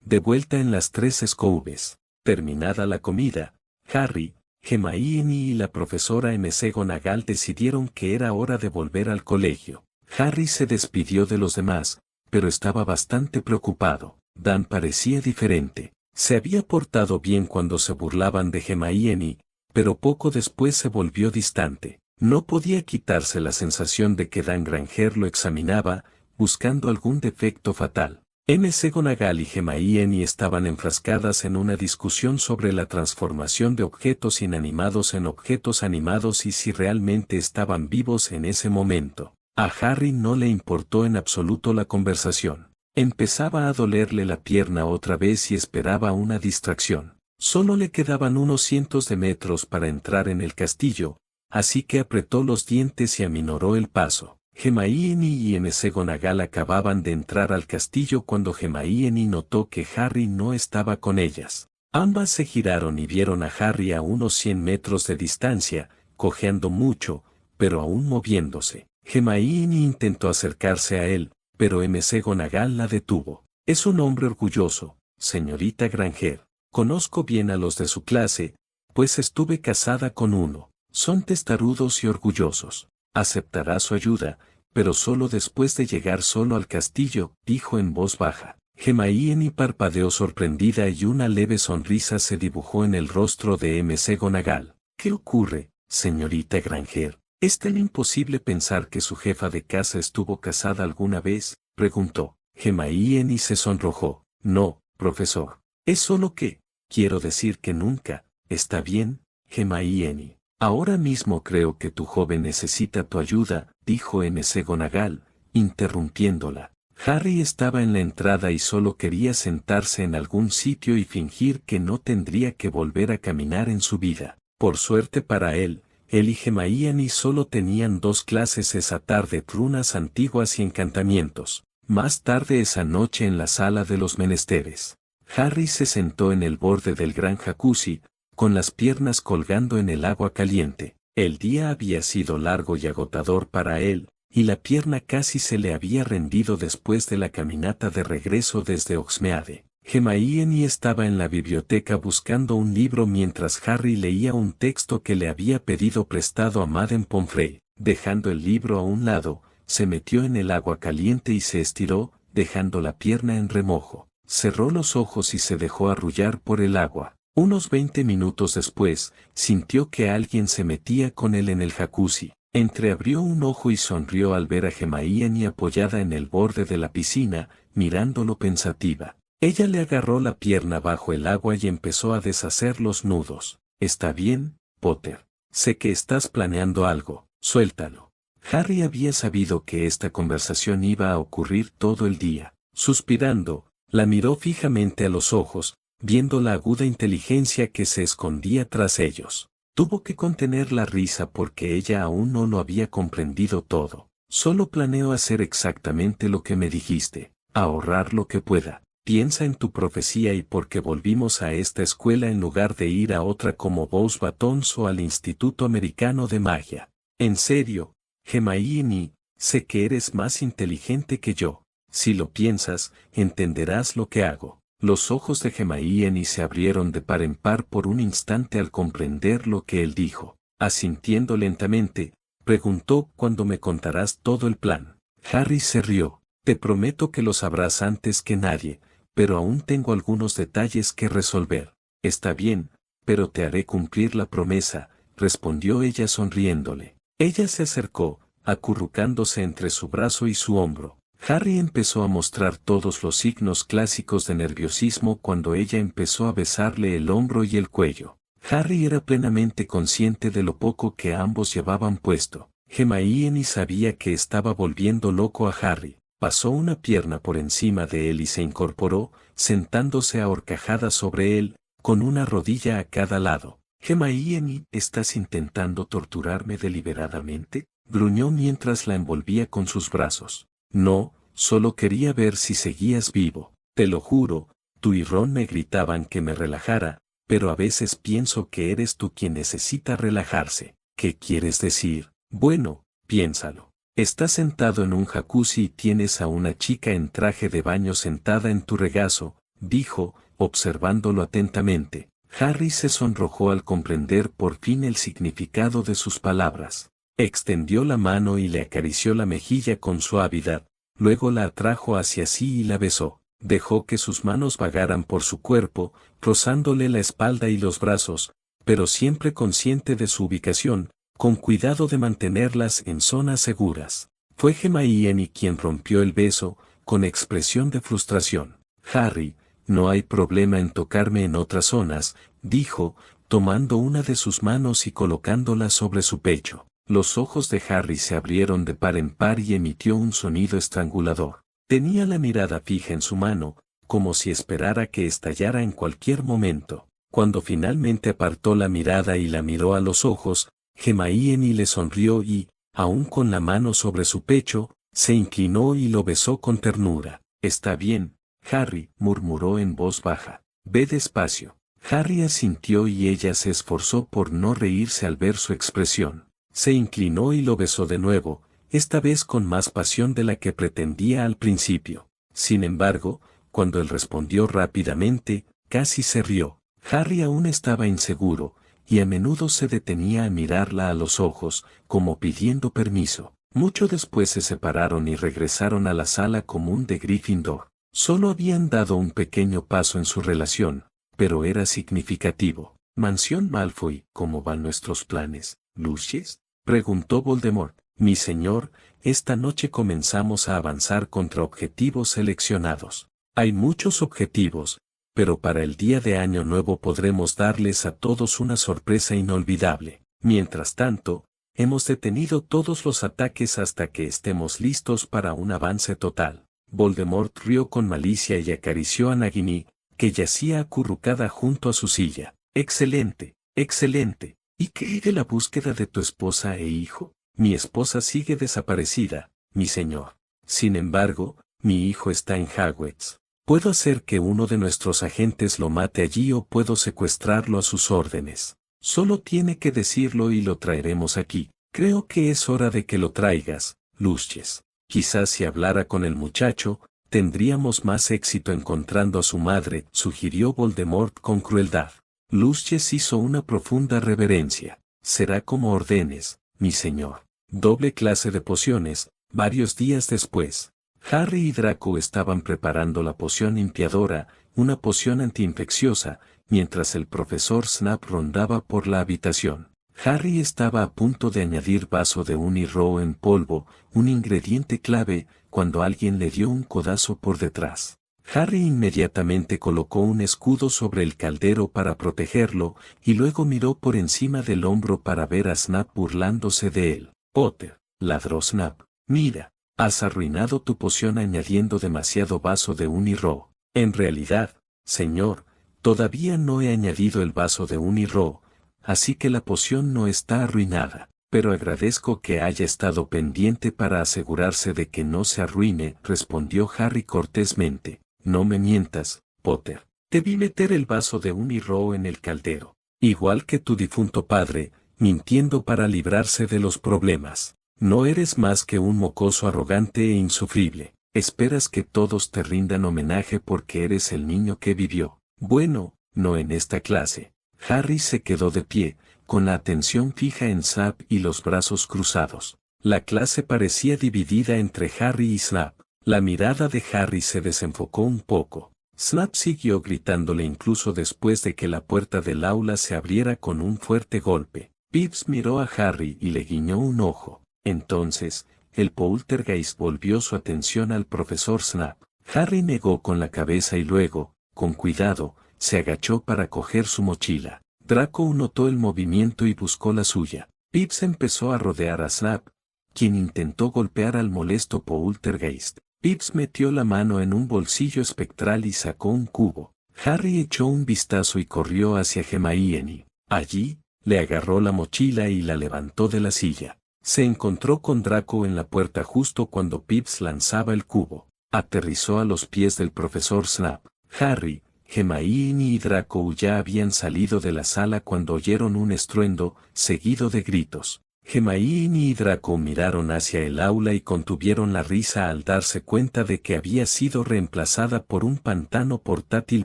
De vuelta en las tres Scoubes, terminada la comida, Harry, Hermione y la profesora McGonagall decidieron que era hora de volver al colegio. Harry se despidió de los demás, pero estaba bastante preocupado. Dan parecía diferente. Se había portado bien cuando se burlaban de Hermione, pero poco después se volvió distante. No podía quitarse la sensación de que Dan Granger lo examinaba, buscando algún defecto fatal. McGonagall y Hermione estaban enfrascadas en una discusión sobre la transformación de objetos inanimados en objetos animados y si realmente estaban vivos en ese momento. A Harry no le importó en absoluto la conversación. Empezaba a dolerle la pierna otra vez y esperaba una distracción. Solo le quedaban unos cientos de metros para entrar en el castillo, así que apretó los dientes y aminoró el paso. Hermione y McGonagall acababan de entrar al castillo cuando Hermione notó que Harry no estaba con ellas. Ambas se giraron y vieron a Harry a unos 100 metros de distancia, cojeando mucho, pero aún moviéndose. Hermione intentó acercarse a él, pero McGonagall la detuvo. Es un hombre orgulloso, señorita Granger. Conozco bien a los de su clase, pues estuve casada con uno. Son testarudos y orgullosos. Aceptará su ayuda, pero solo después de llegar solo al castillo, dijo en voz baja. Hermione parpadeó sorprendida y una leve sonrisa se dibujó en el rostro de McGonagall. ¿Qué ocurre, señorita Granger? ¿Es tan imposible pensar que su jefa de casa estuvo casada alguna vez?, preguntó. Hermione se sonrojó. No, profesor. Es solo que, quiero decir que nunca. ¿Está bien, Hermione? Ahora mismo creo que tu joven necesita tu ayuda, dijo McGonagall, interrumpiéndola. Harry estaba en la entrada y solo quería sentarse en algún sitio y fingir que no tendría que volver a caminar en su vida. Por suerte para él y Hermione solo tenían 2 clases esa tarde: runas antiguas y encantamientos. Más tarde esa noche en la sala de los menesteres, Harry se sentó en el borde del gran jacuzzi, con las piernas colgando en el agua caliente. El día había sido largo y agotador para él, y la pierna casi se le había rendido después de la caminata de regreso desde Hogsmeade. Hermione estaba en la biblioteca buscando un libro mientras Harry leía un texto que le había pedido prestado a Madame Pomfrey. Dejando el libro a un lado, se metió en el agua caliente y se estiró, dejando la pierna en remojo. Cerró los ojos y se dejó arrullar por el agua. Unos 20 minutos después, sintió que alguien se metía con él en el jacuzzi. Entreabrió un ojo y sonrió al ver a Hermione apoyada en el borde de la piscina, mirándolo pensativa. Ella le agarró la pierna bajo el agua y empezó a deshacer los nudos. «Está bien, Potter. Sé que estás planeando algo, suéltalo». Harry había sabido que esta conversación iba a ocurrir todo el día. Suspirando, la miró fijamente a los ojos, viendo la aguda inteligencia que se escondía tras ellos. Tuvo que contener la risa porque ella aún no lo había comprendido todo. «Solo planeo hacer exactamente lo que me dijiste, ahorrar lo que pueda. Piensa en tu profecía y por qué volvimos a esta escuela en lugar de ir a otra como Bous Batons o al Instituto Americano de Magia. En serio, Hermione, sé que eres más inteligente que yo. Si lo piensas, entenderás lo que hago». Los ojos de Hermione se abrieron de par en par por un instante al comprender lo que él dijo. Asintiendo lentamente, preguntó: «¿Cuándo me contarás todo el plan?». Harry se rió. «Te prometo que lo sabrás antes que nadie, pero aún tengo algunos detalles que resolver». «Está bien, pero te haré cumplir la promesa», respondió ella sonriéndole. Ella se acercó, acurrucándose entre su brazo y su hombro. Harry empezó a mostrar todos los signos clásicos de nerviosismo cuando ella empezó a besarle el hombro y el cuello. Harry era plenamente consciente de lo poco que ambos llevaban puesto. Hermione sabía que estaba volviendo loco a Harry. Pasó una pierna por encima de él y se incorporó, sentándose a horcajadas sobre él, con una rodilla a cada lado. «Hermione, ¿estás intentando torturarme deliberadamente?», gruñó mientras la envolvía con sus brazos. «No, solo quería ver si seguías vivo. Te lo juro, tú y Ron me gritaban que me relajara, pero a veces pienso que eres tú quien necesita relajarse». «¿Qué quieres decir?». «Bueno, piénsalo. Estás sentado en un jacuzzi y tienes a una chica en traje de baño sentada en tu regazo», dijo, observándolo atentamente. Harry se sonrojó al comprender por fin el significado de sus palabras. Extendió la mano y le acarició la mejilla con suavidad, luego la atrajo hacia sí y la besó. Dejó que sus manos vagaran por su cuerpo, rozándole la espalda y los brazos, pero siempre consciente de su ubicación, con cuidado de mantenerlas en zonas seguras. Fue Hermione quien rompió el beso, con expresión de frustración. «Harry, no hay problema en tocarme en otras zonas», dijo, tomando una de sus manos y colocándola sobre su pecho. Los ojos de Harry se abrieron de par en par y emitió un sonido estrangulador. Tenía la mirada fija en su mano, como si esperara que estallara en cualquier momento. Cuando finalmente apartó la mirada y la miró a los ojos, Hermione le sonrió y, aún con la mano sobre su pecho, se inclinó y lo besó con ternura. «Está bien, Harry», murmuró en voz baja. «Ve despacio». Harry asintió y ella se esforzó por no reírse al ver su expresión. Se inclinó y lo besó de nuevo, esta vez con más pasión de la que pretendía al principio. Sin embargo, cuando él respondió rápidamente, casi se rió. Harry aún estaba inseguro, y a menudo se detenía a mirarla a los ojos, como pidiendo permiso. Mucho después se separaron y regresaron a la sala común de Gryffindor. Solo habían dado un pequeño paso en su relación, pero era significativo. «Mansión Malfoy, ¿cómo van nuestros planes, Lucius?», preguntó Voldemort. «Mi señor, esta noche comenzamos a avanzar contra objetivos seleccionados. Hay muchos objetivos, pero para el día de Año Nuevo podremos darles a todos una sorpresa inolvidable. Mientras tanto, hemos detenido todos los ataques hasta que estemos listos para un avance total». Voldemort rió con malicia y acarició a Nagini, que yacía acurrucada junto a su silla. «Excelente, excelente. ¿Y qué de la búsqueda de tu esposa e hijo?». «Mi esposa sigue desaparecida, mi señor. Sin embargo, mi hijo está en Hogwarts». Puedo hacer que uno de nuestros agentes lo mate allí o puedo secuestrarlo a sus órdenes. Solo tiene que decirlo y lo traeremos aquí. Creo que es hora de que lo traigas, Lucius. Quizás si hablara con el muchacho, tendríamos más éxito encontrando a su madre, sugirió Voldemort con crueldad. Lucius hizo una profunda reverencia. Será como ordenes, mi señor. Doble clase de pociones. Varios días después, Harry y Draco estaban preparando la poción limpiadora, una poción antiinfecciosa, mientras el profesor Snap rondaba por la habitación. Harry estaba a punto de añadir vaso de Unirrow en polvo, un ingrediente clave, cuando alguien le dio un codazo por detrás. Harry inmediatamente colocó un escudo sobre el caldero para protegerlo, y luego miró por encima del hombro para ver a Snap burlándose de él. Potter, ladró Snap, mira, has arruinado tu poción añadiendo demasiado vaso de Unirrow. En realidad, señor, todavía no he añadido el vaso de Unirrow, así que la poción no está arruinada. Pero agradezco que haya estado pendiente para asegurarse de que no se arruine, respondió Harry cortésmente. No me mientas, Potter. Debí meter el vaso de Unirrow en el caldero. Igual que tu difunto padre, mintiendo para librarse de los problemas. No eres más que un mocoso arrogante e insufrible. Esperas que todos te rindan homenaje porque eres el niño que vivió. Bueno, no en esta clase. Harry se quedó de pie, con la atención fija en Snap y los brazos cruzados. La clase parecía dividida entre Harry y Snap. La mirada de Harry se desenfocó un poco. Snap siguió gritándole incluso después de que la puerta del aula se abriera con un fuerte golpe. Pips miró a Harry y le guiñó un ojo. Entonces, el poltergeist volvió su atención al profesor Snap. Harry negó con la cabeza y luego, con cuidado, se agachó para coger su mochila. Draco notó el movimiento y buscó la suya. Pips empezó a rodear a Snap, quien intentó golpear al molesto poltergeist. Pips metió la mano en un bolsillo espectral y sacó un cubo. Harry echó un vistazo y corrió hacia Hermione. Allí, le agarró la mochila y la levantó de la silla. Se encontró con Draco en la puerta justo cuando Pips lanzaba el cubo. Aterrizó a los pies del profesor Snap. Harry, Hermione y Draco ya habían salido de la sala cuando oyeron un estruendo, seguido de gritos. Hermione y Draco miraron hacia el aula y contuvieron la risa al darse cuenta de que había sido reemplazada por un pantano portátil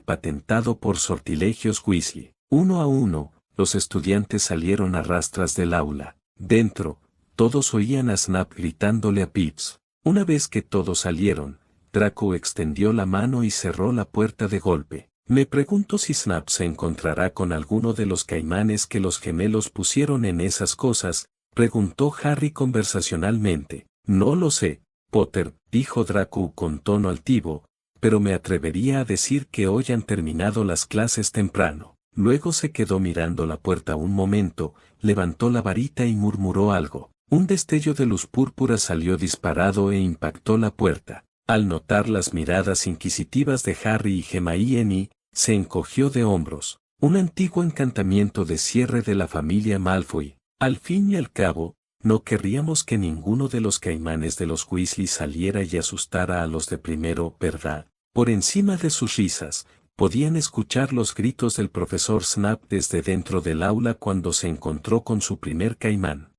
patentado por Sortilegios Weasley. Uno a uno, los estudiantes salieron a rastras del aula. Dentro, todos oían a Snap gritándole a Pips. Una vez que todos salieron, Draco extendió la mano y cerró la puerta de golpe. Me pregunto si Snap se encontrará con alguno de los caimanes que los gemelos pusieron en esas cosas, preguntó Harry conversacionalmente. No lo sé, Potter, dijo Draco con tono altivo, pero me atrevería a decir que hoy han terminado las clases temprano. Luego se quedó mirando la puerta un momento, levantó la varita y murmuró algo. Un destello de luz púrpura salió disparado e impactó la puerta. Al notar las miradas inquisitivas de Harry y Hermione, se encogió de hombros. Un antiguo encantamiento de cierre de la familia Malfoy. Al fin y al cabo, no querríamos que ninguno de los caimanes de los Weasley saliera y asustara a los de primero, ¿verdad? Por encima de sus risas, podían escuchar los gritos del profesor Snap desde dentro del aula cuando se encontró con su primer caimán.